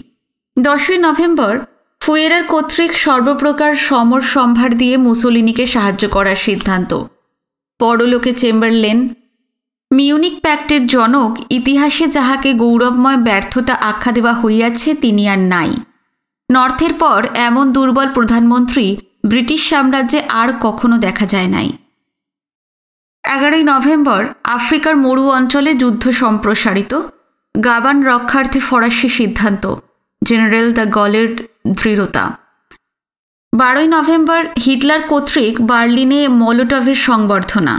10ই নভেম্বর, ফুয়েরার কর্তৃক সর্বপ্রকার সমর সম্ভার দিয়ে মুসোলিনিকে সাহায্য করার সিদ্ধান্ত। পরলোকে চেম্বারলেন, মিউনিক প্যাক্টের জনক, ইতিহাসে যাহাকে গৌরবময় ব্যর্থতা আখ্যা দেওয়া হইয়াছে তিনি আর নাই। নর্থের পর এমন দুর্বল প্রধানমন্ত্রী ব্রিটিশ সাম্রাজ্যে আর কখনো দেখা যায় নাই। 11ই নভেম্বর, আফ্রিকার মরু অঞ্চলে যুদ্ধ সম্প্রসারিত, গাবান রক্ষার্থে ফরাসি সিদ্ধান্ত, জেনারেল দ্য গলের দৃঢ়তা। 12ই নভেম্বর, হিটলার কর্তৃক বার্লিনে মলোটভের সংবর্ধনা,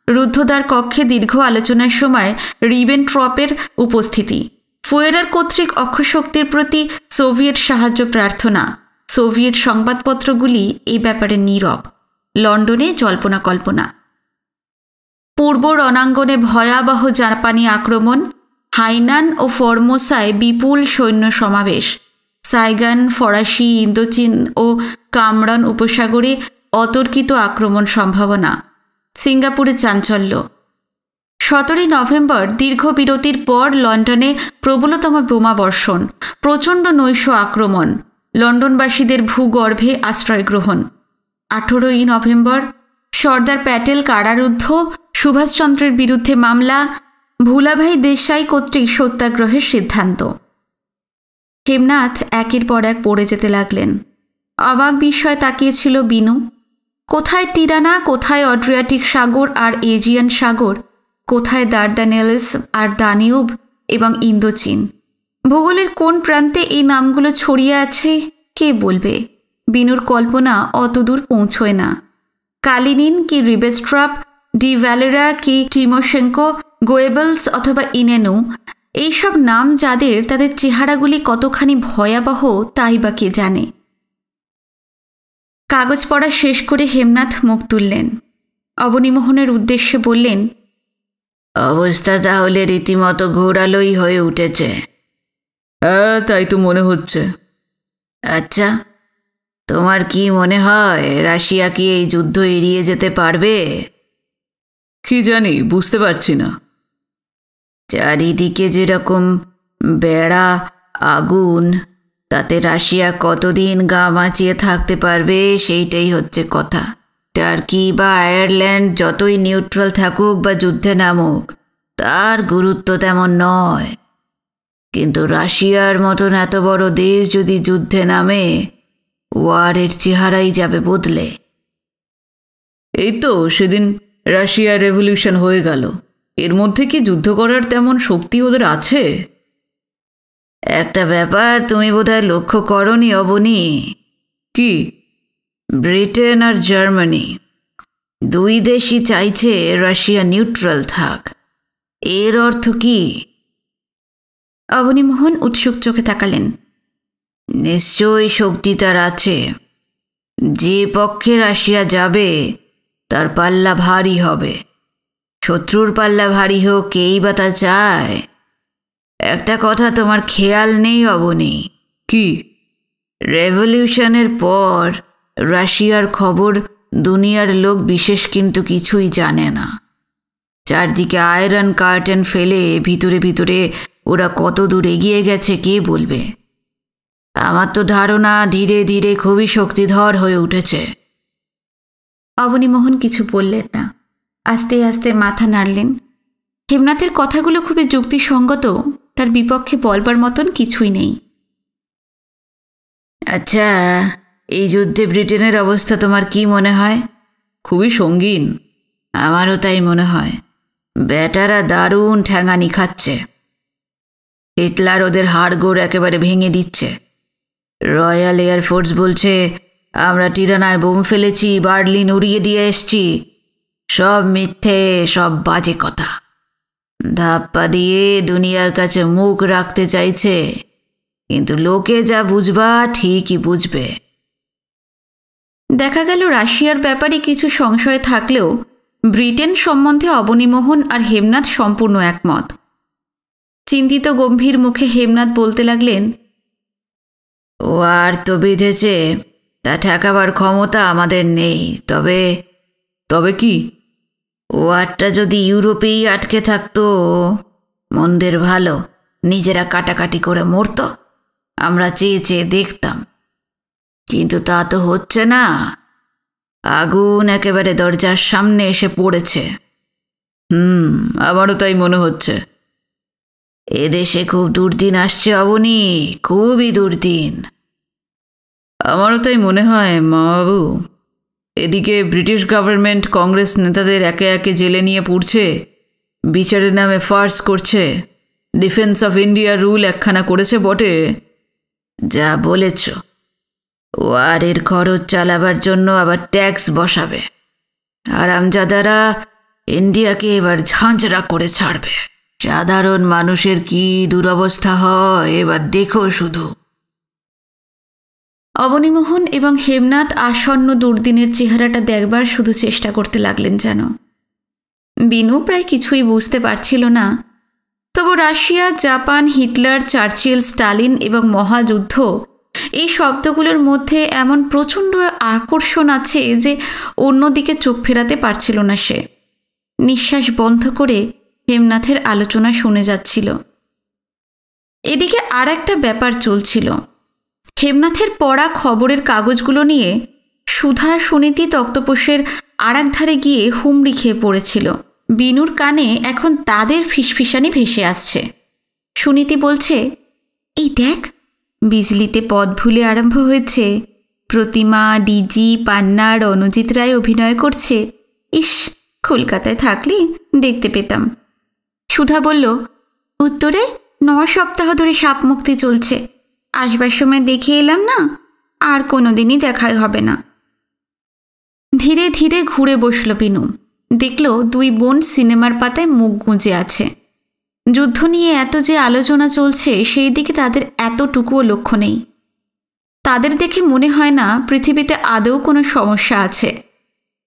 রুদ্ধদ্বার কক্ষে দীর্ঘ আলোচনার সময় রিবেনট্রপের উপস্থিতি, ফুয়েরার কর্তৃক অক্ষশক্তির প্রতি সোভিয়েত সাহায্য প্রার্থনা। সোভিয়েত সংবাদপত্রগুলি এই ব্যাপারে নীরব। লন্ডনে জল্পনা কল্পনা। পূর্ব রণাঙ্গনে ভয়াবহ জাপানি আক্রমণ, হাইনান ও ফরমোসায় বিপুল সৈন্য সমাবেশ, সাইগান, ফরাসি, ইন্দোচীন ও কামরান উপসাগরে অতর্কিত আক্রমণ সম্ভাবনা। সিঙ্গাপুরে চাঞ্চল্য। 17ই নভেম্বর, দীর্ঘ বিরতির পর লন্ডনে প্রবলতম বোমা বর্ষণ, প্রচণ্ড নৈশ আক্রমণ, লন্ডনবাসীদের ভূগর্ভে আশ্রয় গ্রহণ। 18ই নভেম্বর, সর্দার প্যাটেল কারারুদ্ধ, সুভাষচন্দ্রের বিরুদ্ধে মামলা, ভুলাভাই দেশাই কর্তৃক সত্যাগ্রহের সিদ্ধান্ত। হেমনাথ একের পর এক পড়ে যেতে লাগলেন। অবাক বিস্ময়ে তাকিয়েছিল বিনু। কোথায় টিরানা, কোথায় অড্রিয়াটিক সাগর আর এজিয়ান সাগর, কোথায় দারদানেলস আর দানিউব এবং ইন্দোচীন। ভূগোলের কোন প্রান্তে এই নামগুলো ছড়িয়ে আছে কে বলবে? বিনুর কল্পনা অতদূর পৌঁছয় না। কালিনিন কি রিবেস্ট্রাপ, ডি ভ্যালেরা কি টিমোশেঙ্কো, গোয়েবলস অথবা ইনেনু, এইসব নাম যাদের, তাদের চেহারাগুলি কতখানি ভয়াবহ তাই বা কে জানে। কাগজ পড়া শেষ করে হেমনাথ মুখ তুললেন। অবনীমোহনের উদ্দেশ্যে বললেন, অবস্থা তাহলে রীতিমতো ঘোরালোই হয়ে উঠেছে। হ্যাঁ, তাই তো মনে হচ্ছে। আচ্ছা, তোমার কি মনে হয় রাশিয়া কি এই যুদ্ধ এড়িয়ে যেতে পারবে? কি জানি, বুঝতে পারছি না। চারিদিকে যেরকম বেড়া, আগুন, তাতে রাশিয়া কতদিন গা বাঁচিয়ে থাকতে পারবে সেইটাই হচ্ছে কথা। টার্কি বা আয়ারল্যান্ড যতই নিউট্রাল থাকুক বা যুদ্ধে নামুক, তার গুরুত্ব তেমন নয়। কিন্তু রাশিয়ার মতন এত বড় দেশ যদি যুদ্ধে নামে, ওয়ারের চেহারাই যাবে বদলে। এই তো সেদিন রাশিয়ার রেভলিউশন হয়ে গেল, এর মধ্যে কি যুদ্ধ করার তেমন শক্তি ওদের আছে? একটা ব্যাপার তুমি বোধহয় লক্ষ্য করনি অবনী। কি? ব্রিটেন আর জার্মানি দুই দেশই চাইছে রাশিয়া নিউট্রাল থাক। এর অর্থ কি? অবনীমোহন উৎসুক চোখে তাকালেন। নিশ্চয়ই শক্তি তার আছে। যে পক্ষে রাশিয়া যাবে তার পাল্লা ভারী হবে। শত্রুর পাল্লা ভারী হোক, কেই বা তা চায়। একটা কথা তোমার খেয়াল নেই অবনী? কি? রেভলিউশনের পর রাশিয়ার খবর দুনিয়ার লোক বিশেষ কিন্তু কিছুই জানে না। চারদিকে আয়রন কার্টেন ফেলে ভিতরে ভিতরে ওরা কত দূর এগিয়ে গেছে কে বলবে? আমার তো ধারণা ধীরে ধীরে খুবই শক্তিধর হয়ে উঠেছে। অবনীমোহন কিছু বললেন না, আস্তে আস্তে মাথা নাড়লেন। হেমনাথের কথাগুলো খুবই যুক্তিসঙ্গত, তার বিপক্ষে বলবার মতন কিছুই নেই। আচ্ছা, এই যুদ্ধে ব্রিটেনের অবস্থা তোমার কি মনে হয়? খুবই সঙ্গীন। আমারও তাই মনে হয়। ব্যাটারা দারুণ ঠ্যাঙানি খাচ্ছে। হিটলার ওদের হাড়গোড় একেবারে ভেঙে দিচ্ছে। রয়্যাল এয়ারফোর্স বলছে আমরা টিরানায় বোম ফেলেছি, বার্লিন উড়িয়ে দিয়ে এসছি। সব মিথ্যে, সব বাজে কথা। ধাপ্পা দিয়ে দুনিয়ার কাছে মুখ রাখতে চাইছে, কিন্তু লোকে যা বুঝবা ঠিকই বুঝবে। দেখা গেল রাশিয়ার ব্যাপারে কিছু সংশয় থাকলেও ব্রিটেন সম্বন্ধে অবনীমোহন আর হেমনাথ সম্পূর্ণ একমত। চিন্তিত গম্ভীর মুখে হেমনাথ বলতে লাগলেন, ও আর তো বেঁধেছে, তা ঠেকাবার ক্ষমতা আমাদের নেই। তবে কি? ওয়ারটা যদি ইউরোপেই আটকে থাকতো, মন্দের ভালো নিজেরা কাটাকাটি করে মরত, আমরা চেয়ে চেয়ে দেখতাম। কিন্তু তা তো হচ্ছে না। আগুন একেবারে দরজার সামনে এসে পড়েছে। আমারও তাই মনে হচ্ছে। এদেশে খুব দুর্দিন আসছে অবনী, খুবই দুর্দিন। আমারও তাই মনে হয় মাবাবু। এদিকে ব্রিটিশ গভর্নমেন্ট কংগ্রেস নেতাদের একে একে জেলে নিয়ে পুড়ছে, বিচারের নামে ফার্স করছে। ডিফেন্স অফ ইন্ডিয়া রুল একখানা করেছে বটে। যা বলেছ, ওয়ারের খরচ চালাবার জন্য আবার ট্যাক্স বসাবে। আরামজাদারা ইন্ডিয়াকে এবার ঝাঁঝরা করে ছাড়বে। সাধারণ মানুষের কি দুরবস্থা হয় এবার দেখো শুধু। অবনীমোহন এবং হেমনাথ আসন্ন দুর্দিনের চেহারাটা দেখবার শুধু চেষ্টা করতে লাগলেন যেন। বিনু প্রায় কিছুই বুঝতে পারছিল না। তবু Russia, Japan, Hitler, Churchill, Stalin এবং মহাযুদ্ধ, এই শব্দগুলোর মধ্যে এমন প্রচণ্ড আকর্ষণ আছে যে অন্যদিকে চোখ ফেরাতে পারছিল না সে। নিঃশ্বাস বন্ধ করে হেমনাথের আলোচনা শুনে যাচ্ছিল। এদিকে আর একটা ব্যাপার চলছিল। হেমনাথের পড়া খবরের কাগজগুলো নিয়ে সুধা সুনীতি তক্তপোষের আর এক ধারে গিয়ে হুমড়ি খেয়ে পড়েছিল। বিনুর কানে এখন তাদের ফিসফিসানি ভেসে আসছে। সুনীতি বলছে, এই দেখ, বিজলিতে পথ ভুলে আরম্ভ হয়েছে, প্রতিমা, ডিজি, পান্না, রণজিৎ রায় অভিনয় করছে। ইস, কলকাতায় থাকলে দেখতে পেতাম। সুধা বলল, উত্তরে 9 সপ্তাহ ধরে সাপ মুক্তি চলছে। আসবার সময় দেখে এলাম না, আর কোনোদিনই দেখাই হবে না। ধীরে ধীরে ঘুরে বসল বিনু। দেখল 2 বোন সিনেমার পাতায় মুখ গুঁজে আছে। যুদ্ধ নিয়ে এত যে আলোচনা চলছে সেই দিকে তাদের এতটুকুও লক্ষ্য নেই। তাদের দেখে মনে হয় না পৃথিবীতে আদৌ কোনো সমস্যা আছে।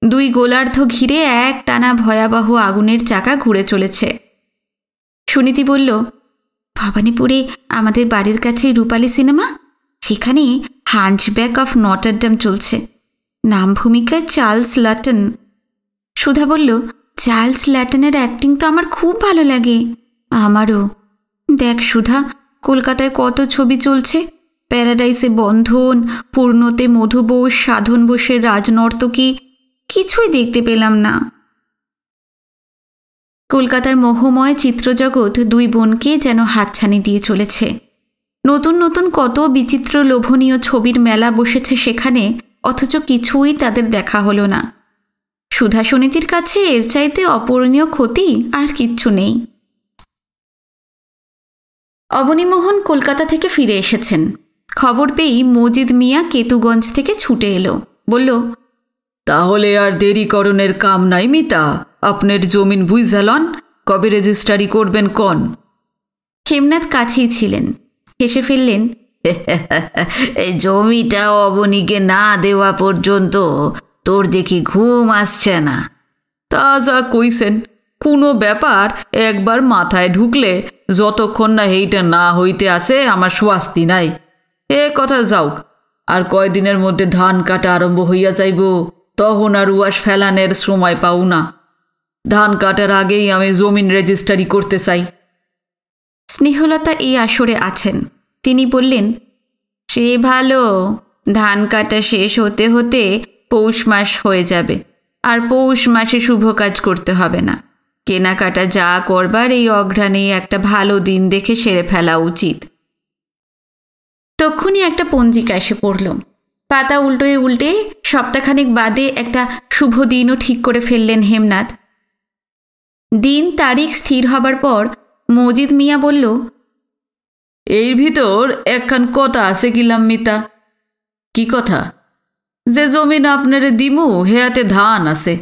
2 গোলার্ধ ঘিরে এক টানা ভয়াবহ আগুনের চাকা ঘুরে চলেছে। সুনীতি বলল, ভবানীপুরে আমাদের বাড়ির কাছে রূপালী সিনেমা, সেখানে হাঞ্চব্যাক অফ নটারডাম চলছে। নাম ভূমিকায় চার্লস ল্যাটন। সুধা বলল, চার্লস ল্যাটনের অ্যাক্টিং তো আমার খুব ভালো লাগে। আমারও। দেখ সুধা, কলকাতায় কত ছবি চলছে। প্যারাডাইসে বন্ধন, পূর্ণতে মধু বোস, সাধন বোসের রাজনর্তকী, কিছুই দেখতে পেলাম না। কলকাতার মোহময় চিত্রজগৎ 2 বোনকে যেন হাতছানি দিয়ে চলেছে। নতুন নতুন কত বিচিত্র লোভনীয় ছবির মেলা বসেছে সেখানে, অথচ কিছুই তাদের দেখা হলো না। সুধা সুনীতির কাছে এর চাইতে অপূরণীয় ক্ষতি আর কিচ্ছু নেই। অবনীমোহন কলকাতা থেকে ফিরে এসেছেন। খবর পেয়েই মজিদ মিয়া কেতুগঞ্জ থেকে ছুটে এলো। বলল, তাহলে আর দেরি করণের কাম নাই মিতা, আপনার জমিন বুঝালন, কবে রেজিস্ট্রারি করবেন কন? হেমনাথ কাছেই ছিলেন, হেসে ফেললেন, এই জমিটা অবনীকে না দেওয়া পর্যন্ত তোর দেখি ঘুম আসছে না। তা যা কইছেন, কোনো ব্যাপার একবার মাথায় ঢুকলে যতক্ষণ না এইটা না হইতে আসে আমার স্বাস্তি নাই। এ কথা যাওক, আর কয়দিনের মধ্যে ধান কাটা আরম্ভ হইয়া যাইব, তখন আর উয়াস ফেলানের সময় পাও না। ধান কাটার আগেই আমি জমিন রেজিস্ট্রারি করতে চাই। স্নেহলতা এই আসরে আছেন। তিনি বললেন, সে ভালো, ধান কাটা শেষ হতে হতে পৌষ মাস হয়ে যাবে, আর পৌষ মাসে শুভ কাজ করতে হবে না। কেনাকাটা যা করবার এই অঘ্রাণে একটা ভালো দিন দেখে সেরে ফেলা উচিত। তক্ষুনি একটা পঞ্জিকা এসে পড়ল। পাতা উল্টে উল্টে সপ্তাহখানেক বাদে একটা শুভ দিনও ঠিক করে ফেললেন হেমনাথ। দিন তারিখ স্থির হবার পর মজিদ মিয়া বলল, এর ভিতর একখান কথা আছে কিলাম মিতা। কি কথা? যে জমিন আপনারে দিমু হেয়াতে ধান আছে।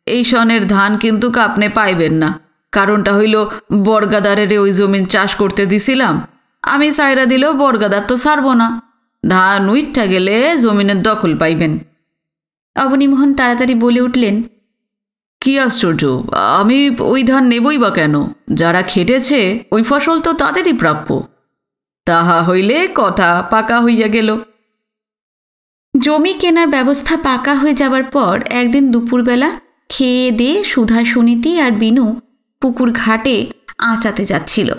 এই সনের ধান কিন্তু আপনি পাইবেন না। কারণটা হইল, বর্গাদারের ওই জমিন চাষ করতে দিছিলাম, আমি চাইরা দিলেও বর্গাদার তো ছাড়ব না। ধান উইঠা গেলে জমিনের দখল পাইবেন। অবনীমোহন তাড়াতাড়ি বলে উঠলেন, কি আশ্চর্য, আমি ওই ধান নেবই বা কেন? যারা খেটেছে ওই ফসল তো তাদেরই প্রাপ্য। তাহা হইলে কথা পাকা হইয়া গেল। জমি কেনার ব্যবস্থা পাকা হয়ে যাবার পর একদিন দুপুরবেলা খেয়ে দিয়ে সুধা, সুনীতি আর বিনু পুকুর ঘাটে আঁচাতে যাচ্ছিল।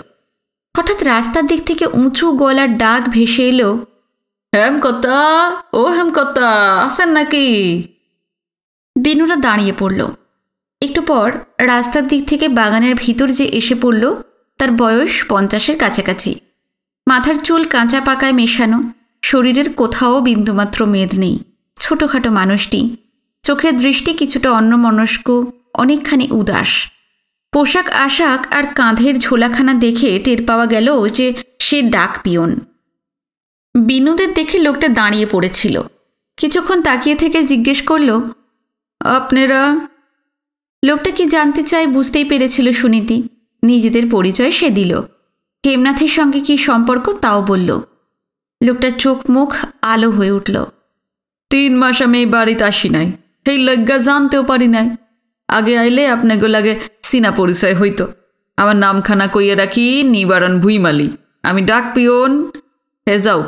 হঠাৎ রাস্তার দিক থেকে উঁচু গলার ডাক ভেসে এলো, হেমকর্তা, ও হেমকর্তা, আসেন নাকি? বিনুরা দাঁড়িয়ে পড়ল। একটু পর রাস্তার দিক থেকে বাগানের ভিতর যে এসে পড়ল তার বয়স 50-এর কাছাকাছি। মাথার চুল কাঁচা পাকায় মেশানো, শরীরের কোথাও বিন্দুমাত্র মেদ নেই। ছোটোখাটো মানুষটি, চোখের দৃষ্টি কিছুটা অন্যমনস্ক, অনেকখানি উদাস। পোশাক আশাক আর কাঁধের ঝোলাখানা দেখে টের পাওয়া গেল যে সে ডাক পিয়ন। বিনুদের দেখে লোকটা দাঁড়িয়ে পড়েছিল। কিছুক্ষণ তাকিয়ে থেকে জিজ্ঞেস করল, আপনারা? লোকটা কি জানতে চায় বুঝতেই পেরেছিল সুনীতি। নিজেদের পরিচয় সে দিল। হেমনাথের সঙ্গে কি সম্পর্ক তাও বলল। লোকটার চোখ মুখ আলো হয়ে উঠল। 3 মাস আমি এই বাড়িতে আসি নাই, সেই লজ্ঞা জানতেও পারি নাই। আগে আইলে আপনাকে লাগে চিনা পরিচয় হইতো। আমার নামখানা কইয়া রাখি নিবারণ ভুইমালি, আমি ডাক পিয়ন। হে যাওক,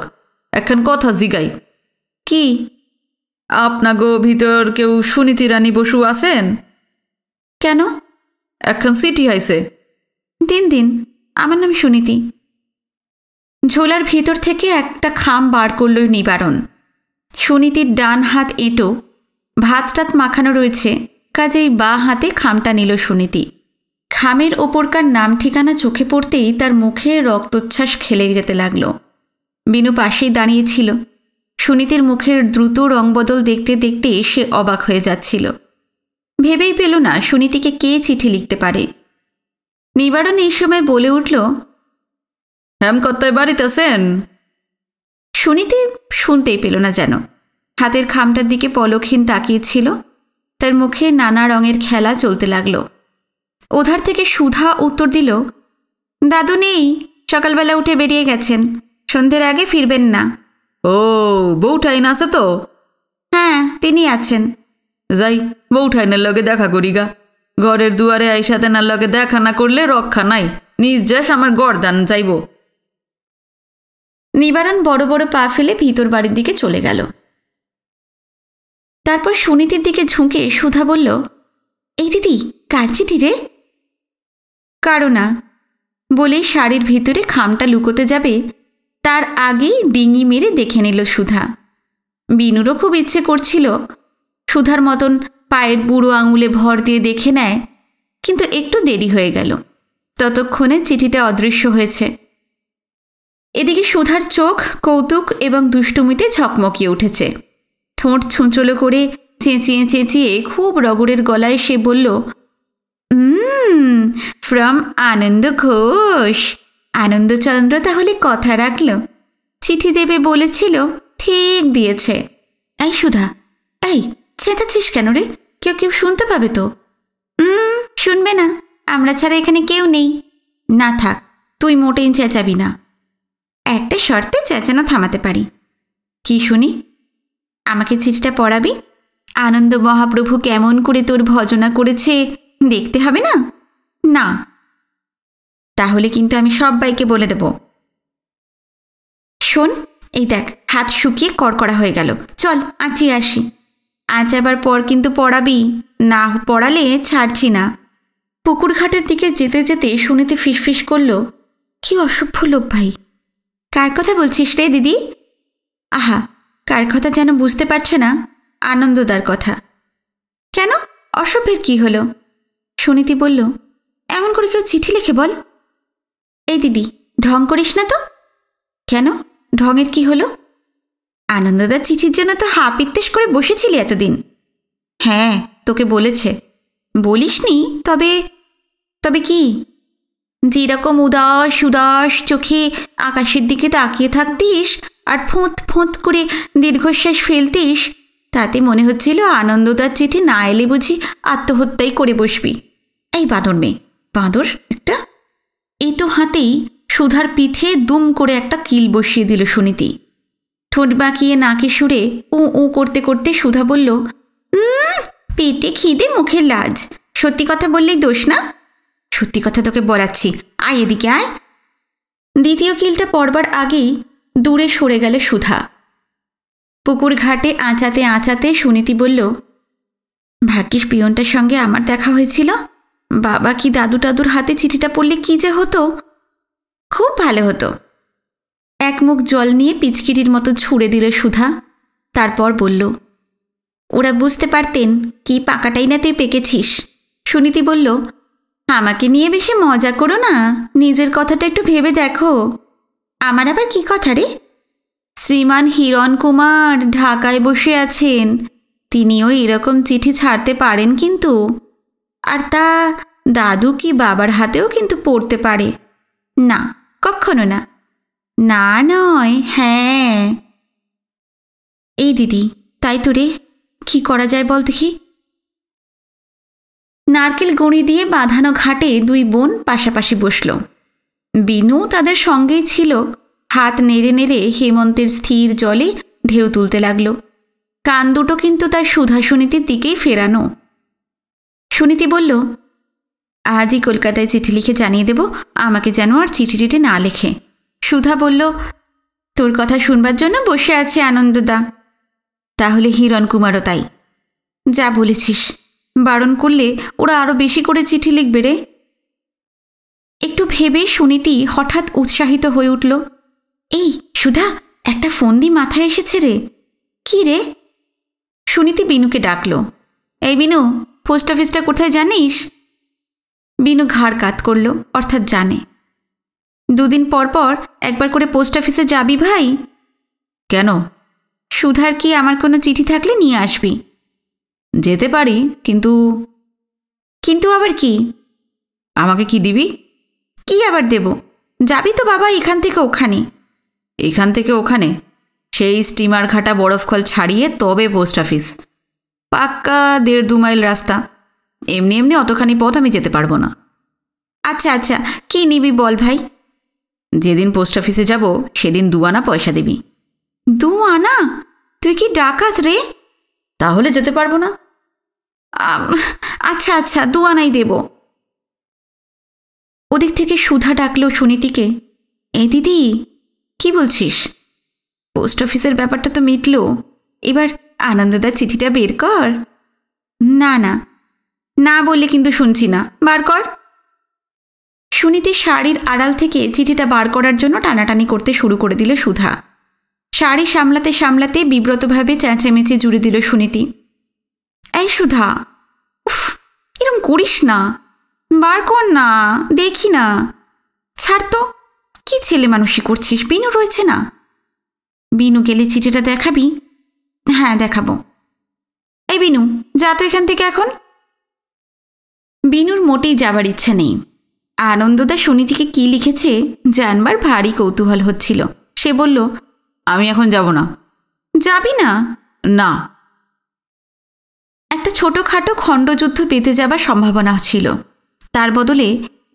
একখান কথা জিগাই। কি? আপনাগো ভিতর কেউ সুনীতি রানী বসু আছেন? কেন? একখান চিঠি আইছে। দিন দিন, আমার নাম সুনীতি। ঝোলার ভিতর থেকে একটা খাম বার করল নিবারণ। সুনীতির ডান হাত এঁটো, ভাত টাত মাখানো রয়েছে, কাজেই বাঁ হাতে খামটা নিল সুনীতি। খামের ওপরকার নাম ঠিকানা চোখে পড়তেই তার মুখে রক্তচ্ছ্বাস খেলে যেতে লাগল। বিনু পাশেই দাঁড়িয়েছিল। সুনীতির মুখের দ্রুত রং বদল দেখতে দেখতে সে অবাক হয়ে যাচ্ছিল। ভেবেই পেল না সুনীতিকে কে চিঠি লিখতে পারে। নিবারণ এই সময় বলে উঠল, হেমকর্তায় বাড়িতে আছেন? সুনীতি শুনতেই পেল না যেন। হাতের খামটার দিকে পলকহীন তাকিয়েছিল। তার মুখে নানা রঙের খেলা চলতে লাগলো। ওধার থেকে সুধা উত্তর দিল, দাদু নেই, সকালবেলা উঠে বেরিয়ে গেছেন, সন্ধ্যের আগে ফিরবেন না। ও, বউঠাইন আছে তো? হ্যাঁ, তিনি আছেন। যাই, বউঠাইনের লগে দেখা করি গা। ঘরের দুয়ারে আইসাতে না লগে দেখা না করলে রক্ষা নাই, নির্যাস আমার গরদান যাইব। নিবারণ বড় বড় পা ফেলে ভিতর বাড়ির দিকে চলে গেল। তারপর সুনীতির দিকে ঝুঁকে সুধা বলল, এই দিদি, কার চিঠি রে? কারো না বলেই শাড়ির ভিতরে খামটা লুকোতে যাবে, তার আগেই ডিঙি মেরে দেখে নিল সুধা। বিনুরও খুব ইচ্ছে করছিল সুধার মতন পায়ের বুড়ো আঙুলে ভর দিয়ে দেখে নেয়, কিন্তু একটু দেরি হয়ে গেল। ততক্ষণে চিঠিটা অদৃশ্য হয়েছে। এদিকে সুধার চোখ কৌতুক এবং দুষ্টুমিতে ঝকমকিয়ে উঠেছে। ঠোঁট ছুঁচলো করে চেঁচিয়ে চেঁচিয়ে খুব রগড়ের গলায় সে বলল, ফ্রম আনন্দ ঘোষ। আনন্দচন্দ্র তাহলে কথা রাখল, চিঠি দেবে বলেছিল, ঠিক দিয়েছে। এই সুধা, এই চেঁচাচ্ছিস কেন রে? কেউ কেউ শুনতে পাবে তো। শুনবে না, আমরা ছাড়া এখানে কেউ নেই। না থাক, তুই মোটেই চেঁচাবি না। একটা শর্তে চেঁচানো থামাতে পারি। কি শুনি? আমাকে চিঠিটা পড়াবি? আনন্দ মহাপ্রভু কেমন করে তোর ভজনা করেছে দেখতে হবে না? না, তাহলে কিন্তু আমি সবাইকে বলে দেব। শোন, এই দেখ, হাত শুকিয়ে কড়কড়া হয়ে গেল। চল আঁচিয়ে আসি। আঁচাবার পর কিন্তু পড়াবি, না পড়ালে ছাড়ছি না। পুকুর ঘাটের দিকে যেতে যেতে সুনীতি ফিসফিস করল, কি অসভ্য লোক ভাই। কার কথা বলছিস রে দিদি? আহা, কার কথা যেন বুঝতে পারছে না। আনন্দদার কথা। কেন, অসভ্যের কি হলো? সুনীতি বলল, এমন করে কেউ চিঠি লিখে বল? এই দিদি, ঢং করিস না তো। কেন, ঢঙের কি হলো? আনন্দদার চিঠির জন্য তো হা পিত্তেশ করে বসেছিলি এতদিন। হ্যাঁ, তোকে বলেছে। বলিসনি? তবে তবে কি? যেরকম উদাস উদাস চোখে আকাশের দিকে তাকিয়ে থাকতিস আর ফোঁত ফোঁত করে দীর্ঘশ্বাস ফেলতিস, তাতে মনে হচ্ছিল আনন্দদার চিঠি না এলে বুঝি আত্মহত্যাই করে বসবি। এই বাঁদর মেয়ে, বাঁদর একটা। এটো হাতেই সুধার পিঠে দুম করে একটা কিল বসিয়ে দিল সুনীতি। ঠোঁট বাঁকিয়ে নাকে সুরে উ করতে করতে সুধা বলল, পেটে খিদে মুখে লাজ। সত্যি কথা বললেই দোষ না? সত্যি কথা তোকে বলাচ্ছি, আয় এদিকে আয়। দ্বিতীয় কিলটা পড়বার আগেই দূরে সরে গেল সুধা। পুকুর ঘাটে আঁচাতে আঁচাতে সুনীতি বলল, ভাগ্যিস পিয়নটার সঙ্গে আমার দেখা হয়েছিল। বাবা কি দাদু টাদুর হাতে চিঠিটা পড়লে কি যে হতো, খুব ভালো হতো। এক মুখ জল নিয়ে পিচকিটির মতো ছুঁড়ে দিল সুধা। তারপর বলল, ওরা বুঝতে পারতেন কি পাকাটাই না তুই পেকেছিস। সুনীতি বলল, আমাকে নিয়ে বেশি মজা করো না, নিজের কথাটা একটু ভেবে দেখো। আমার আবার কি কথা রে? শ্রীমান হিরণ কুমার ঢাকায় বসে আছেন, তিনিও এরকম চিঠি ছাড়তে পারেন কিন্তু। আর তা দাদু কি বাবার হাতেও কিন্তু পড়তে পারে না, কখনো না। না নয়, হ্যাঁ। এই দিদি, তাই তো রে, কি করা যায় বল দেখি। নারকেল গুঁড়ি দিয়ে বাঁধানো ঘাটে দুই বোন পাশাপাশি বসল। বিনু তাদের সঙ্গেই ছিল। হাত নেড়ে নেড়ে হেমন্তের স্থির জলে ঢেউ তুলতে লাগল। কান দুটো কিন্তু তার সুধা সুনীতির দিকেই ফেরানো। সুনীতি বলল, আজই কলকাতায় চিঠি লিখে জানিয়ে দেব আমাকে যেন আর চিঠি টিঠি না লেখে। সুধা বলল, তোর কথা শুনবার জন্য বসে আছে আনন্দদা। তাহলে হিরণ কুমারও তাই। যা বলেছিস, বারণ করলে ওরা আরও বেশি করে চিঠি লিখবে রে। একটু ভেবে সুনীতি হঠাৎ উৎসাহিত হয়ে উঠল, এই সুধা, একটা ফন্দি মাথায় এসেছে রে। কি রে? সুনীতি বিনুকে ডাকল, এই বিনু, পোস্ট অফিসটা কোথায় জানিস? বিনু ঘাড় কাত করল, অর্থাৎ জানে। দুদিন পর পর একবার করে পোস্ট অফিসে যাবি ভাই? কেন, সুধার কি আমার কোনো চিঠি থাকলে নিয়ে আসবি। যেতে পারি, কিন্তু কিন্তু আবার কি? আমাকে কি দিবি? কি আবার দেব? যাবি তো বাবা এখান থেকে ওখানে। এখান থেকে ওখানে? সেই স্টিমার ঘাটা বরফখল ছাড়িয়ে তবে পোস্ট অফিস। পাক্কা 1.5-2 মাইল রাস্তা। এমনি এমনি অতখানি পথ আমি যেতে পারবো না। আচ্ছা আচ্ছা, কি নিবি বল ভাই? যেদিন পোস্ট অফিসে যাব সেদিন 2 আনা পয়সা দিবি। 2 আনা? তুই কি ডাকাত রে? তাহলে যেতে পারবো না। আচ্ছা আচ্ছা, 2 আনাই দেব। ওদিক থেকে সুধা ডাকলো সুনীতিকে। এই দিদি, কি বলছিস? পোস্ট অফিসের ব্যাপারটা তো মিটলো, এবার আনন্দদার চিঠিটা বের কর। না না, না বললে কিন্তু শুনছি না, বার কর। সুনীতির শাড়ির আড়াল থেকে চিঠিটা বার করার জন্য টানাটানি করতে শুরু করে দিল সুধা। শাড়ি সামলাতে সামলাতে বিব্রতভাবে চেঁচামেচি জুড়ে দিল সুনীতি। এই সুধা, উফ, এরম করিস না, বার কর না, দেখি না। ছাড় তো, কি ছেলে মানুষই করছিস? বিনু রয়েছে না? বিনু গেলে চিঠিটা দেখাবি? হ্যাঁ দেখাবো। এই বিনু, যা তো এখান থেকে এখন। বিনুর মোটেই যাবার ইচ্ছা নেই। আনন্দদা সুনীতিকে কি লিখেছে জানবার ভারী কৌতূহল হচ্ছিল। সে বলল, আমি এখন যাব না। যাবি না? না। একটা ছোটোখাটো খণ্ডযুদ্ধ পেতে যাবার সম্ভাবনা ছিল। তার বদলে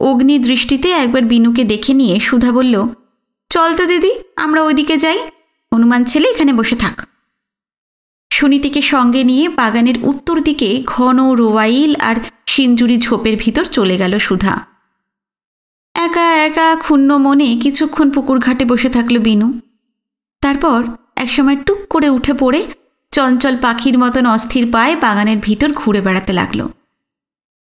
অগ্নি দৃষ্টিতে একবার বিনুকে দেখে নিয়ে সুধা বলল, চল তো দিদি, আমরা ওইদিকে যাই। হনুমান ছেলে এখানে বসে থাক। সুনীতিকে সঙ্গে নিয়ে বাগানের উত্তর দিকে ঘন রোয়াইল আর সিঞ্জুরি ঝোপের ভিতর চলে গেল সুধা। একা একা ক্ষুণ্ণ মনে কিছুক্ষণ পুকুর ঘাটে বসে থাকল বিনু। তারপর একসময় টুক করে উঠে পড়ে চঞ্চল পাখির মতন অস্থির পায়ে বাগানের ভিতর ঘুরে বেড়াতে লাগলো।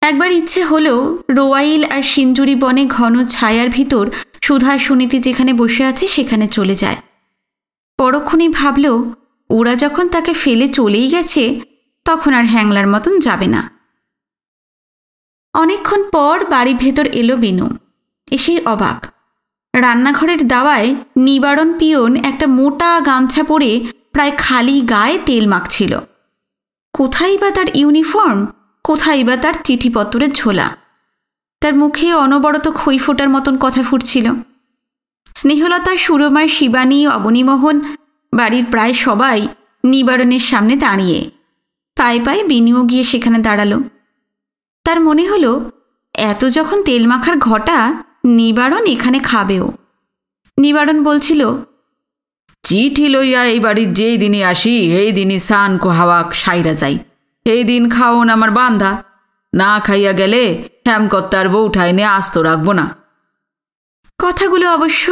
একবার ইচ্ছে হলো রোয়াইল আর সিঞ্জুরি বনে ঘন ছায়ার ভিতর সুধা সুনীতি যেখানে বসে আছে সেখানে চলে যায়। পরক্ষণেই ভাবল, ওরা যখন তাকে ফেলে চলেই গেছে তখন আর হ্যাংলার মতন যাবে না। অনেকক্ষণ পর বাড়ির ভেতর এলো বিনু। এসেই অবাক, রান্নাঘরের দাওয়ায় নিবারণ পিয়ন একটা মোটা গামছা পরে প্রায় খালি গায়ে তেল মাখছিল। কোথায় বা তার ইউনিফর্ম, কোথায় বা তার চিঠিপত্রের ঝোলা। তার মুখে অনবরত খই ফোটার মতন কথা ফুটছিল। স্নেহলতা, সুরমায়, শিবানী, অবনীমোহন, বাড়ির প্রায় সবাই নিবারণের সামনে দাঁড়িয়ে। পায়ে পায়ে বিনুও গিয়ে সেখানে দাঁড়ালো। তার মনে হলো, এত যখন তেল মাখার ঘটা, নিবারণ এখানে খাবেও। নিবারণ বলছিল, চিঠি লইয়া এই বাড়ির যেই দিনই আসি এই দিনই সান হাওয়াক সাইরা যাই। এই দিন খাওন আমার বান্ধা, না খাইয়া গেলে হেমকর্তার বউঠাই নিয়ে আস্ত রাখবো না। কথাগুলো অবশ্য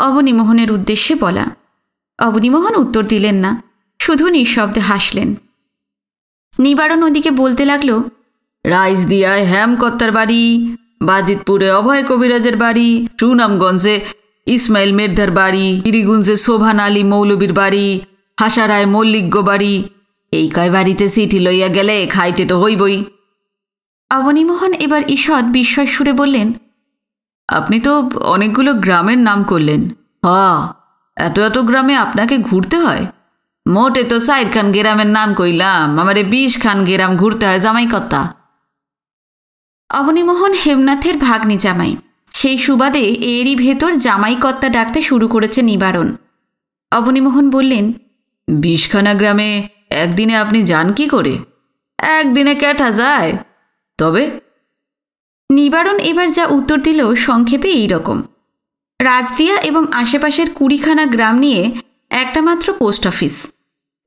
অবনীমোহনের উদ্দেশ্যে বলা। অবনীমোহন উত্তর দিলেন না, শুধু নিঃশব্দে হাসলেন। নিবারণ ওদিকে বলতে লাগলো, রাইস দিয়ায় হেমকর্তার বাড়ি, বাজিতপুরে অভয় কবিরাজের বাড়ি, সুনামগঞ্জে ইসমাইল মের্ধার বাড়ি, গিরিগুঞ্জে শোভান আলী মৌলবীর বাড়ি, হাসারায় মল্লিক বাড়ি, এই কয় বাড়িতে চিঠি লইয়া গেলে খাইতে তো হইবই। অবনীমোহন এবার ঈষৎ বিস্ময় সুরে বললেন, আপনি তো অনেকগুলো গ্রামের নাম করলেন। এত এত গ্রামে আপনাকে ঘুরতে হয়? মোটে তো 4 খান গ্রামের নাম কইলাম, আমারে 20 খান গ্রাম ঘুরতে হয় জামাইকর্তা। অবনীমোহন হেমনাথের ভাগ্নি জামাই, সেই সুবাদে এরই ভেতর জামাইকর্তা ডাকতে শুরু করেছে নিবারণ। অবনীমোহন বললেন, 20 খানা গ্রামে একদিনে আপনি যান কি করে? একদিনে কেটা যায়? তবে নিবারণ এবার যা উত্তর দিল সংক্ষেপে এই রকম। রাজদিয়া এবং আশেপাশের 20 খানা গ্রাম নিয়ে একটা মাত্র পোস্ট অফিস,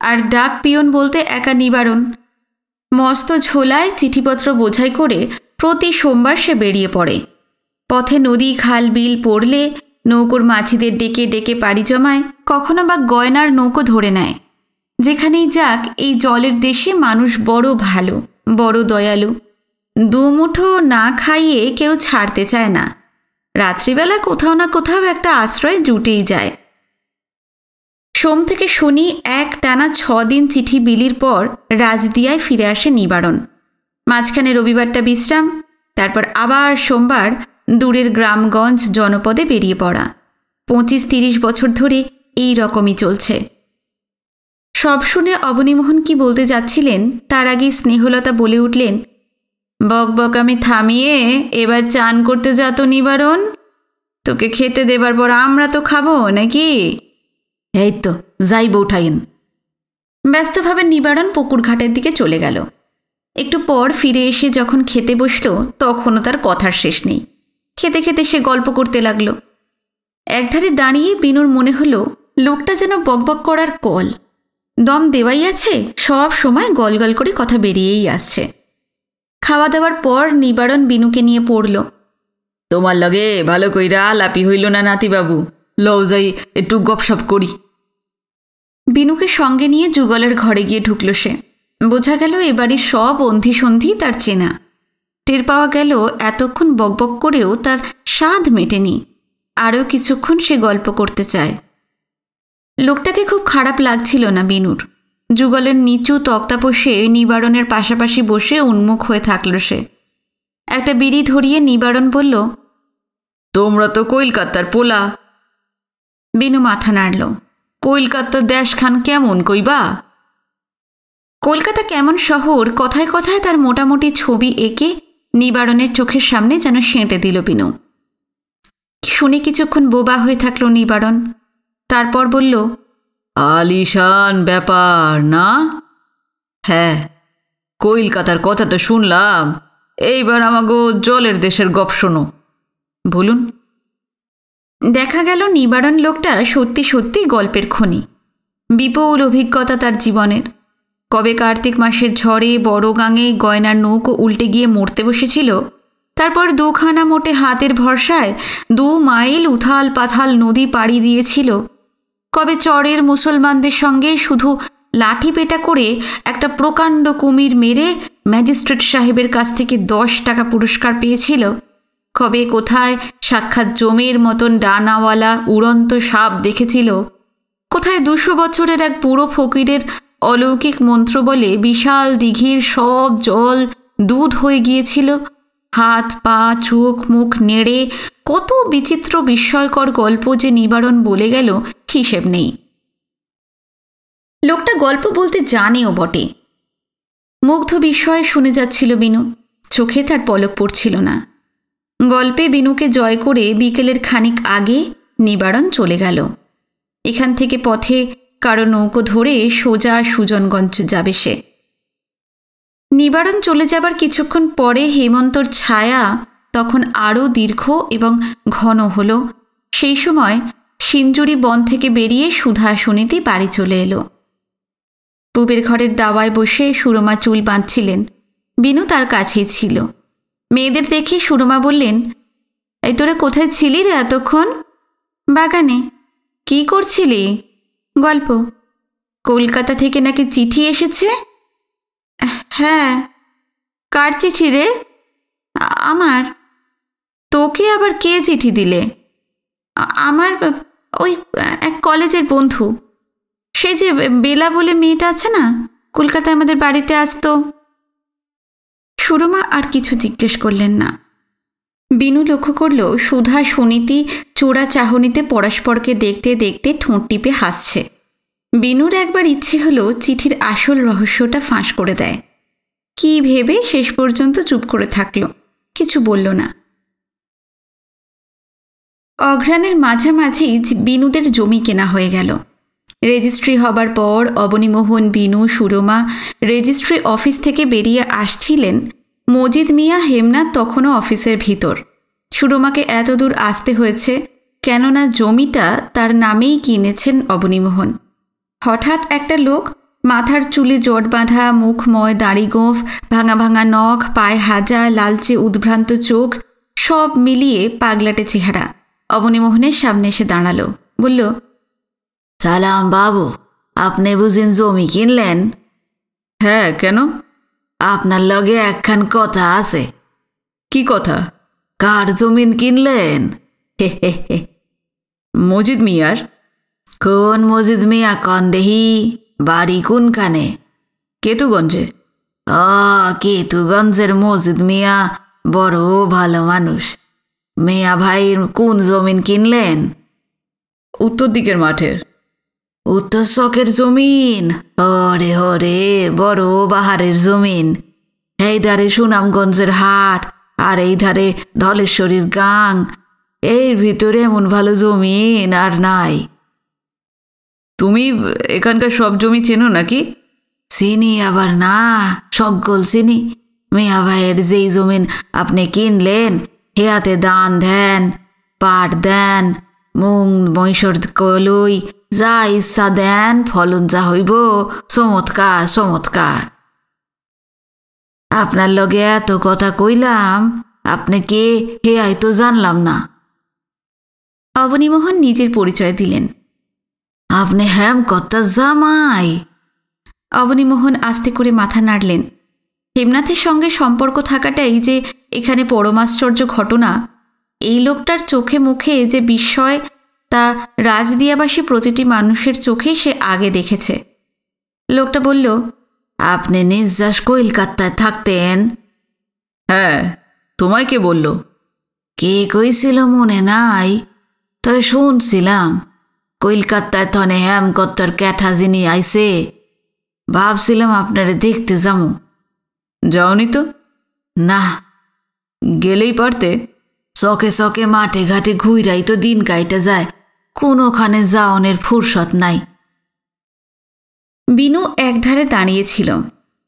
আর ডাক পিয়ন বলতে একা নিবারণ। মস্ত ঝোলায় চিঠিপত্র বোঝাই করে প্রতি সোমবার সে বেরিয়ে পড়ে। পথে নদী খাল বিল পড়লে নৌকোর মাঝিদের ডেকে ডেকে পাড়ি জমায়, কখনো বা গয়নার নৌকো ধরে নেয়। যেখানেই যাক, এই জলের দেশে মানুষ বড় ভালো, বড় দয়ালু। দুমুঠো না খাইয়ে কেউ ছাড়তে চায় না। রাত্রিবেলা কোথাও না কোথাও একটা আশ্রয় জুটেই যায়। সোম থেকে শনি এক টানা 6 দিন চিঠি বিলির পর রাজদিয়ায় ফিরে আসে নিবারণ। মাঝখানে রবিবারটা বিশ্রাম, তারপর আবার সোমবার দূরের গ্রামগঞ্জ জনপদে বেরিয়ে পড়া। 25-30 বছর ধরে এই রকমই চলছে। সব শুনে অবনীমোহন কি বলতে যাচ্ছিলেন তার আগে স্নেহলতা বলে উঠলেন, বক বক আমি থামিয়ে এবার চান করতে যা তো নিবারণ, তোকে খেতে দেবার পর আমরা তো খাবো নাকি? এই তো যাই বউঠাইন। ব্যস্তভাবে নিবারণ পুকুর ঘাটের দিকে চলে গেল। একটু পর ফিরে এসে যখন খেতে বসল তখনও তার কথার শেষ নেই। খেতে খেতে সে গল্প করতে লাগলো। একধারে দাঁড়িয়ে বিনুর মনে হলো লোকটা যেন বকবক করার কল, দম দেওয়াই আছে, সব সময় গলগল করে কথা বেরিয়েই আসছে। খাওয়া দাওয়ার পর নিবারণ বিনুকে নিয়ে পড়ল। তোমার লগে ভালো কইরা আলাপি হইল না নাতিবাবু, লও যাই একটু গপসপ করি। বিনুকে সঙ্গে নিয়ে যুগলের ঘরে গিয়ে ঢুকল সে। বোঝা গেল এবারই সব অন্ধি সন্ধি তার চেনা। টের পাওয়া গেল এতক্ষণ বকবক করেও তার স্বাদ মেটেনি, আরও কিছুক্ষণ সে গল্প করতে চায়। লোকটাকে খুব খারাপ লাগছিল না বিনুর। যুগলের নিচু তক্তাপোষে নিবারণের পাশাপাশি বসে উন্মুখ হয়ে থাকল সে। একটা বিড়ি ধরিয়ে নিবারণ বলল, তোমরা তো কলকাতার পোলা। বিনু মাথা নাড়ল। কলকাতার দেশখান কেমন কইবা? কলকাতা কেমন শহর কথায় কথায় তার মোটামুটি ছবি এঁকে নিবারণের চোখের সামনে যেন সেঁটে দিল বিনু। শুনে কিছুক্ষণ বোবা হয়ে থাকল নিবারণ। তারপর বলল, আলিশান ব্যাপার না? হ্যাঁ, কলকাতার কথা তো শুনলাম, এইবার আমাগো জলের দেশের গপ শোনো। বলুন। দেখা গেল নিবারণ লোকটা সত্যি সত্যি গল্পের খনি। বিপুল অভিজ্ঞতা তার জীবনের। কবে কার্তিক মাসের ঝড়ে বড় গাঙে গয়নার নৌকো উল্টে গিয়ে মরতে বসেছিল, তারপর দুখানা মোটে হাতের ভরসায় 2 মাইল উথাল পাথাল নদী পাড়ি দিয়েছিল। কবে চরের মুসলমানদের সঙ্গে শুধু লাঠি পেটা করে একটা প্রকাণ্ড কুমির মেরে ম্যাজিস্ট্রেট সাহেবের কাছ থেকে 10 টাকা পুরস্কার পেয়েছিল। কবে কোথায় সাক্ষাৎ জমের মতন ডানাওয়ালা উড়ন্ত সাপ দেখেছিল। কোথায় 200 বছরের এক বুড়ো ফকিরের অলৌকিক মন্ত্র বলে বিশাল দিঘির সব জল দুধ হয়ে গিয়েছিল। হাত পা চোখ মুখ নেড়ে কত বিচিত্র বিস্ময়কর গল্প যে নিবারণ বলে গেল হিসেব নেই। লোকটা গল্প বলতে জানেও বটে। মুগ্ধ বিস্ময়ে শুনে যাচ্ছিল বিনু। চোখে তার পলক পড়ছিল না। গল্পে বিনুকে জয় করে বিকেলের খানিক আগে নিবারণ চলে গেল। এখান থেকে পথে কারো নৌকো ধরে সোজা সুজনগঞ্জ যাবে সে। নিবারণ চলে যাবার কিছুক্ষণ পরে হেমন্তর ছায়া তখন আরও দীর্ঘ এবং ঘন হল। সেই সময় সিঞ্জুরি বন থেকে বেরিয়ে সুধা সুনীতি বাড়ি চলে এলো। পুবের ঘরের দাওয়ায় বসে সুরমা চুল বাঁধছিলেন। বিনু তার কাছেই ছিল। মেয়েদের দেখে সুরমা বললেন, এই তোরা কোথায় ছিলি রে এতক্ষণ? বাগানে। কি করছিলি? গল্প। কলকাতা থেকে নাকি চিঠি এসেছে? হ্যাঁ। কার চিঠি রে? আমার। তোকে আবার কে চিঠি দিলে? আমার ওই এক কলেজের বন্ধু, সে যে বেলা বলে মেয়েটা আছে না, কলকাতায় আমাদের বাড়িতে আসতো। সুরমা আর কিছু জিজ্ঞেস করলেন না। বিনু লক্ষ্য করল সুধা সুনীতি চোরা চাহনিতে পরস্পরকে দেখতে দেখতে ঠোঁট টিপে হাসছে। বিনুর একবার ইচ্ছে হলো চিঠির আসল রহস্যটা ফাঁস করে দেয়। কি ভেবে শেষ পর্যন্ত চুপ করে থাকল, কিছু বলল না। অঘ্রাণের মাঝামাঝি বিনুদের জমি কেনা হয়ে গেল। রেজিস্ট্রি হবার পর অবনীমোহন, বিনু, সুরমা রেজিস্ট্রি অফিস থেকে বেরিয়ে আসছিলেন। মজিদ মিয়া হেমনাথ তখনও অফিসের ভিতর। সুরমাকে এত দূর আসতে হয়েছে কেননা জমিটা তার নামেই কিনেছেন অবনীমোহন। হঠাৎ একটা লোক, মাথার চুলে জট বাঁধা, মুখময়, দাড়ি গোঁফ, ভাঙা ভাঙা নখ, পায়ে হাজা, লালচে উদ্ভ্রান্ত চোখ, সব মিলিয়ে পাগলাটে চেহারা, অবনীমোহনের সামনে এসে দাঁড়ালো। বলল, সালাম বাবু, আপনি বুঝেন জমি কিনলেন? হ্যাঁ, কেন? আপনার লগে একখান কথা আছে। কি কথা? কার জমিন কিনলেন? হে হে হে। মজিদ মিয়ার। কোন মজিদ মিয়া কন দেহি? বাড়ি কোনখানে? কেতুগঞ্জে। কেতুগঞ্জের মজিদ মিয়া বড় ভালো মানুষ। মিয়া ভাইয়ের কোন জমিন কিনলেন? উত্তর দিকের মাঠের। উত্তর শখের জমিন, ওরে ওরে বড় বাহারের জমিন। এই ধারে সুনামগঞ্জের হাট, আর এই ধারে ধলেশ্বরীর গাং। এর ভিতরে এমন ভালো জমিন আর নাই। তুমি এখানকার সব জমি চেনো নাকি? চিনি আবার না, সকল চিনি। মিয়া ভাইয়ের যেই জমিন আপনি কিনলেন, হেয়াতে দান দেন, পাট দেন, মুং মহিষর কলই, যা ইচ্ছা দেন, ফলন যা হইব চমৎকার চমৎকার। আপনার লগে এত কথা কইলাম, আপনি কে হেয়াই তো জানলাম না। অবনীমোহন নিজের পরিচয় দিলেন। আপনি হেমকর্তার জামাই? অবনীমোহন আস্তে করে মাথা নাড়লেন। হেমনাথের সঙ্গে সম্পর্ক থাকাটাই যে এখানে পরমাশ্চর্য ঘটনা। এই লোকটার চোখে মুখে যে বিস্ময়, তা রাজদিয়াবাসী প্রতিটি মানুষের চোখেই সে আগে দেখেছে। লোকটা বলল, আপনি নির্যাস কলকাতায় থাকতেন? হ্যাঁ, তোমায় কে বলল? কে কইছিল মনে নাই, তবে শুনছিলাম কলকাতায় থনে হেমকর্তার ক্যাঠা যিনি আইছে। ভাবছিলাম আপনারে দেখতে যাবো। যাওনি তো? না। গেলেই পারতে। চকে চকে মাঠে ঘাটে ঘুইরাই তো দিন কাইটা যায়, কোনোখানে যাওনের ফুরসত নাই। বিনু একধারে দাঁড়িয়েছিল।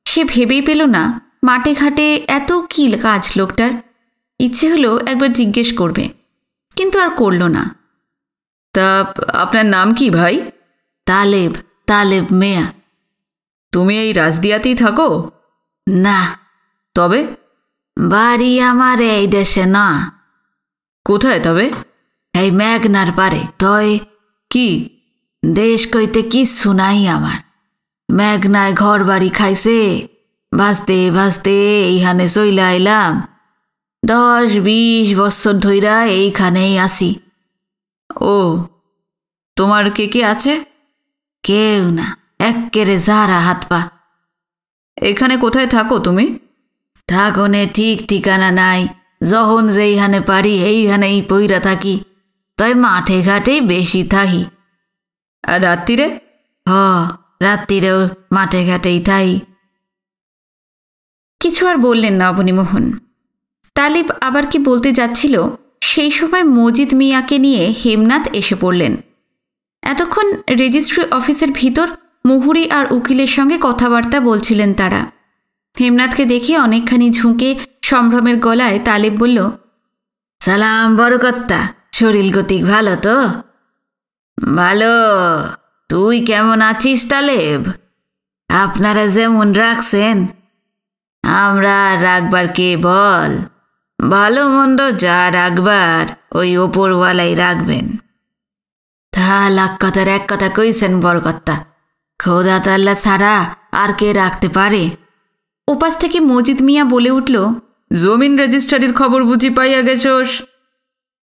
সে ভেবেই পেল না মাঠে ঘাটে এত কী কাজ লোকটার। ইচ্ছে হলো একবার জিজ্ঞেস করবে, কিন্তু আর করল না। তা আপনার নাম কি ভাই? তালেব, তালেব মিয়া। তুমি এই রাজদিয়াতেই থাকো? না। তবে? বাড়ি আমার এই দেশে না। কোথায় তবে? এই মেঘনার পারে। তয় কি? দেশ কইতে কিচ্ছু নাই আমার। মেঘনায় ঘর বাড়ি খাইছে, ভাসতে ভাসতে এইখানে চইলা আইলাম। 10-20 বছর ধইরা এইখানেই আসি। ও, তোমার কে কে আছে? কেউ না, এক্কেরে যারা হাত পা। এখানে কোথায় থাকো তুমি? থাকনে ঠিক ঠিকানা নাই, যখন যেইখানে পারি এইখানেই পইরা থাকি। তাই মাঠে ঘাটেই বেশি থাকি। আর রাত্রিরে? রাত্রিরেও মাঠে ঘাটেই থাই। কিছু আর বললেন না অবনীমোহন। তালিব আবার কি বলতে যাচ্ছিল, সেই সময় মজিদ মিয়াকে নিয়ে হেমনাথ এসে পড়লেন। এতক্ষণ রেজিস্ট্রি অফিসের ভিতর মুহুরী আর উকিলের সঙ্গে কথাবার্তা বলছিলেন তারা। হেমনাথকে দেখে অনেকখানি ঝুঁকে সম্ভ্রমের গলায় তালেব বলল, সালাম বড়কর্তা, শরীর গতিক ভালো তো? ভালো। তুই কেমন আছিস তালেব? আপনারা যেমন রাখছেন আমরা রাখবার কে বল? ভালো মন্দ যা রাখবার ওই ওপরওয়ালাই রাখবেন। তা লাখ কথার এক কথা কইছেন বড়কর্তা, খোদা তাল্লা ছাড়া আর কে রাখতে পারে? ওপাশ থেকে মজিদ মিয়া বলে উঠল, জমিন রেজিস্ট্রারির খবর বুঝি পাইয়া গেছোস?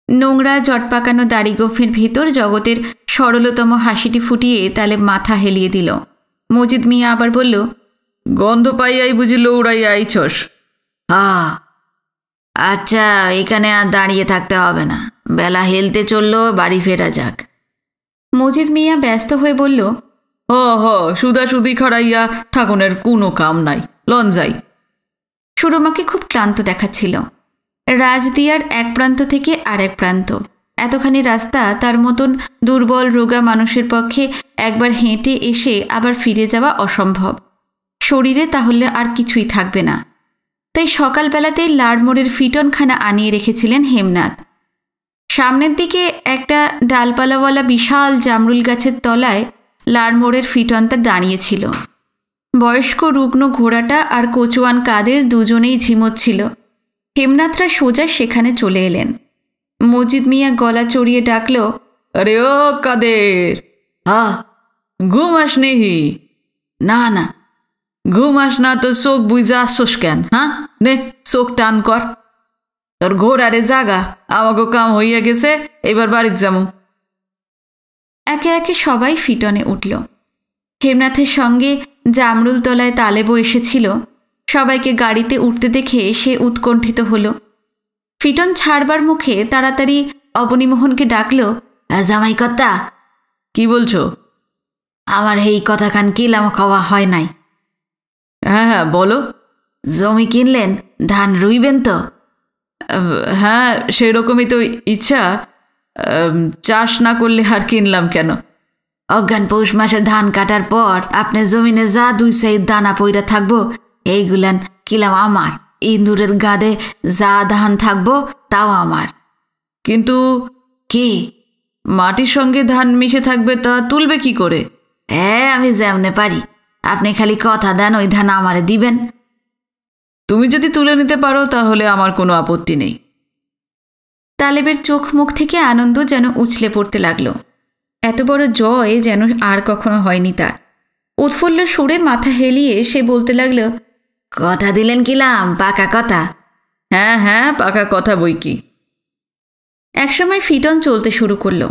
নোংরা জটপাকানো দাড়িগোফের ভিতর জগতের সরলতম হাসিটি ফুটিয়ে তালেব মাথা হেলিয়ে দিল। মজিদ মিয়া আবার বলল, গন্ধ পাইয়াই বুঝি লৌড়াইয়া আইছস? আচ্ছা, এখানে আর দাঁড়িয়ে থাকতে হবে না, বেলা হেলতে চললো, বাড়ি ফেরা যাক। মজিদ মিয়া ব্যস্ত হয়ে বলল, সুদাসুদি খড়াইয়া ঠাকুরের কোনো কাম নাই, লঞ্জাই। সুরমাকে খুব ক্লান্ত দেখাচ্ছিল। রাজদিয়ার এক প্রান্ত থেকে আরেক প্রান্ত, এতখানি রাস্তা তার মতন দুর্বল রোগা মানুষের পক্ষে একবার হেঁটে এসে আবার ফিরে যাওয়া অসম্ভব। শরীরে তাহলে আর কিছুই থাকবে না। তাই সকালবেলাতেই লাড়মোড়ের ফিটনখানা আনিয়ে রেখেছিলেন হেমনাথ। সামনের দিকে একটা ডালপালাওয়ালা বিশাল জামরুল গাছের তলায় লাড়মোড়ের ফিটনটা দাঁড়িয়েছিল। বয়স্ক রুগ্ন ঘোড়াটা আর কচুয়ান কাদের দুজনেই ঝিমোচ্ছিল। হেমনাথরা সোজা সেখানে চলে এলেন। মজিদ মিয়া গলা চড়িয়ে ডাকল, আরে ও কাদের, ঘুম আসনেহি? না না। ঘুম আস না তো চোখ বুঝা আসছোস কেন? নে চোখ টান কর। তোর ঘোড়ারে জাগা, আমাকে কাম হইয়া গেছে, এবার বাড়ির যাবো। একে একে সবাই ফিটনে উঠল। হেমনাথের সঙ্গে জামরুল তলায় তালেবও এসেছিল। সবাইকে গাড়িতে উঠতে দেখে সে উৎকণ্ঠিত হল। ফিটন ছাড়বার মুখে তাড়াতাড়ি অবনীমোহনকে ডাকল, জামাই কর্তা। কি বলছো? আমার এই কথাখান কিলাম খাওয়া হয় নাই। হ্যাঁ হ্যাঁ বলো। জমি কিনলেন, ধান রুইবেন তো? হ্যাঁ সেরকমই তো ইচ্ছা। চাষ না করলে আর কিনলাম কেন? অজ্ঞান পৌষ মাসে ধান কাটার পর আপনি জমিনে যা 2 সাইড দানা পইরা থাকবো এইগুলান কিলাম আমার। ইন্দুরের গাদে যা ধান থাকবো তাও আমার। কিন্তু কি? মাটির সঙ্গে ধান মিশে থাকবে, তা তুলবে কি করে? হ্যাঁ আমি যেমনে পারি, আপনি খালি কথা দেন ওই ধান আমারে দিবেন। তুমি যদি তুলে নিতে পারো তাহলে আমার কোনো আপত্তি নেই। তালেবের চোখ মুখ থেকে আনন্দ যেন উছলে পড়তে লাগলো। এত বড় জয় যেন আর কখনো হয়নি তার। উৎফুল্ল সুরে মাথা হেলিয়ে সে বলতে লাগলো, কথা দিলেন কিলাম, পাকা কথা। হ্যাঁ হ্যাঁ পাকা কথা বই কি। একসময় ফিটন চলতে শুরু করলো।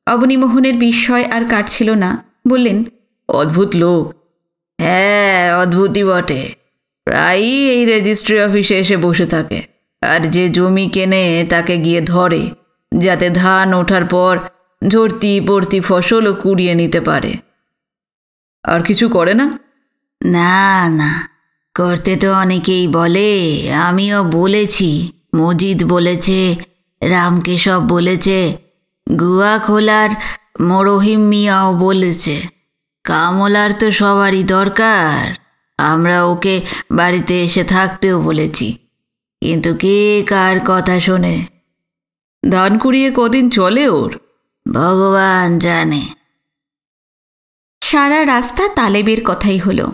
অবনীমোহনের বিস্ময় আর কাটছিল না। বললেন, অদ্ভুত লোক। হ্যাঁ অদ্ভুতই বটে। প্রায়ই এই রেজিস্ট্রি অফিসে এসে বসে থাকে, আর যে জমি কেনে তাকে গিয়ে ধরে, যাতে ধান ওঠার পর ঝরতি পড়তি ফসলও কুড়িয়ে নিতে পারে। আর কিছু করে না? না না, করতে তো অনেকেই বলে, আমিও বলেছি, মজিদ বলেছে, রামকেশব বলেছে, গুয়া খোলার মরহিম মিয়াও বলেছে। কামলার তো সবারই দরকার, আমরা ওকে বাড়িতে এসে থাকতেও বলেছি, কিন্তু কে কার কথা শোনে? ধান কুড়িয়ে কদিন চলে ওর? ভগবান জানে। সারা রাস্তা তালেবের কথাই হলো।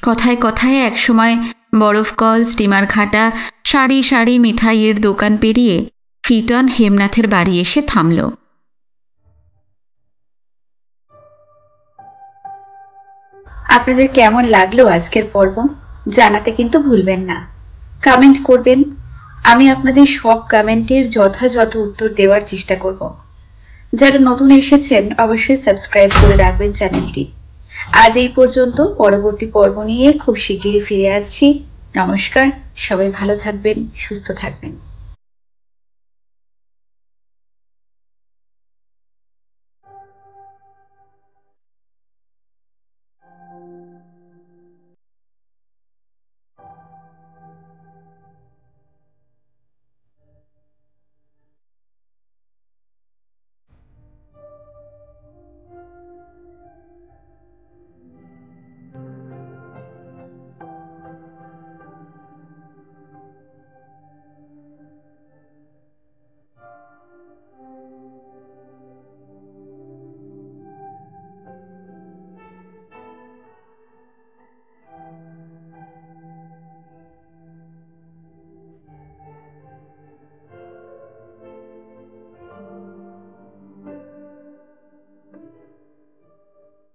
কথায় কথায় একসময় বরফকল, স্টিমার ঘাটা, সারি সারি মিঠাইয়ের দোকান পেরিয়ে ফিটন হেমনাথের বাড়ি এসে থামল। আপনাদের কেমন লাগলো আজকের পর্ব জানাতে কিন্তু ভুলবেন না। কমেন্ট করবেন, আমি আপনাদের সব কমেন্টের যথাযথ উত্তর দেওয়ার চেষ্টা করব। যারা নতুন এসেছেন অবশ্যই সাবস্ক্রাইব করে রাখবেন চ্যানেলটি। আজ এই পর্যন্ত, পরবর্তী পর্ব নিয়ে খুব শিগগিরই ফিরে আসছি। নমস্কার, সবাই ভালো থাকবেন, সুস্থ থাকবেন।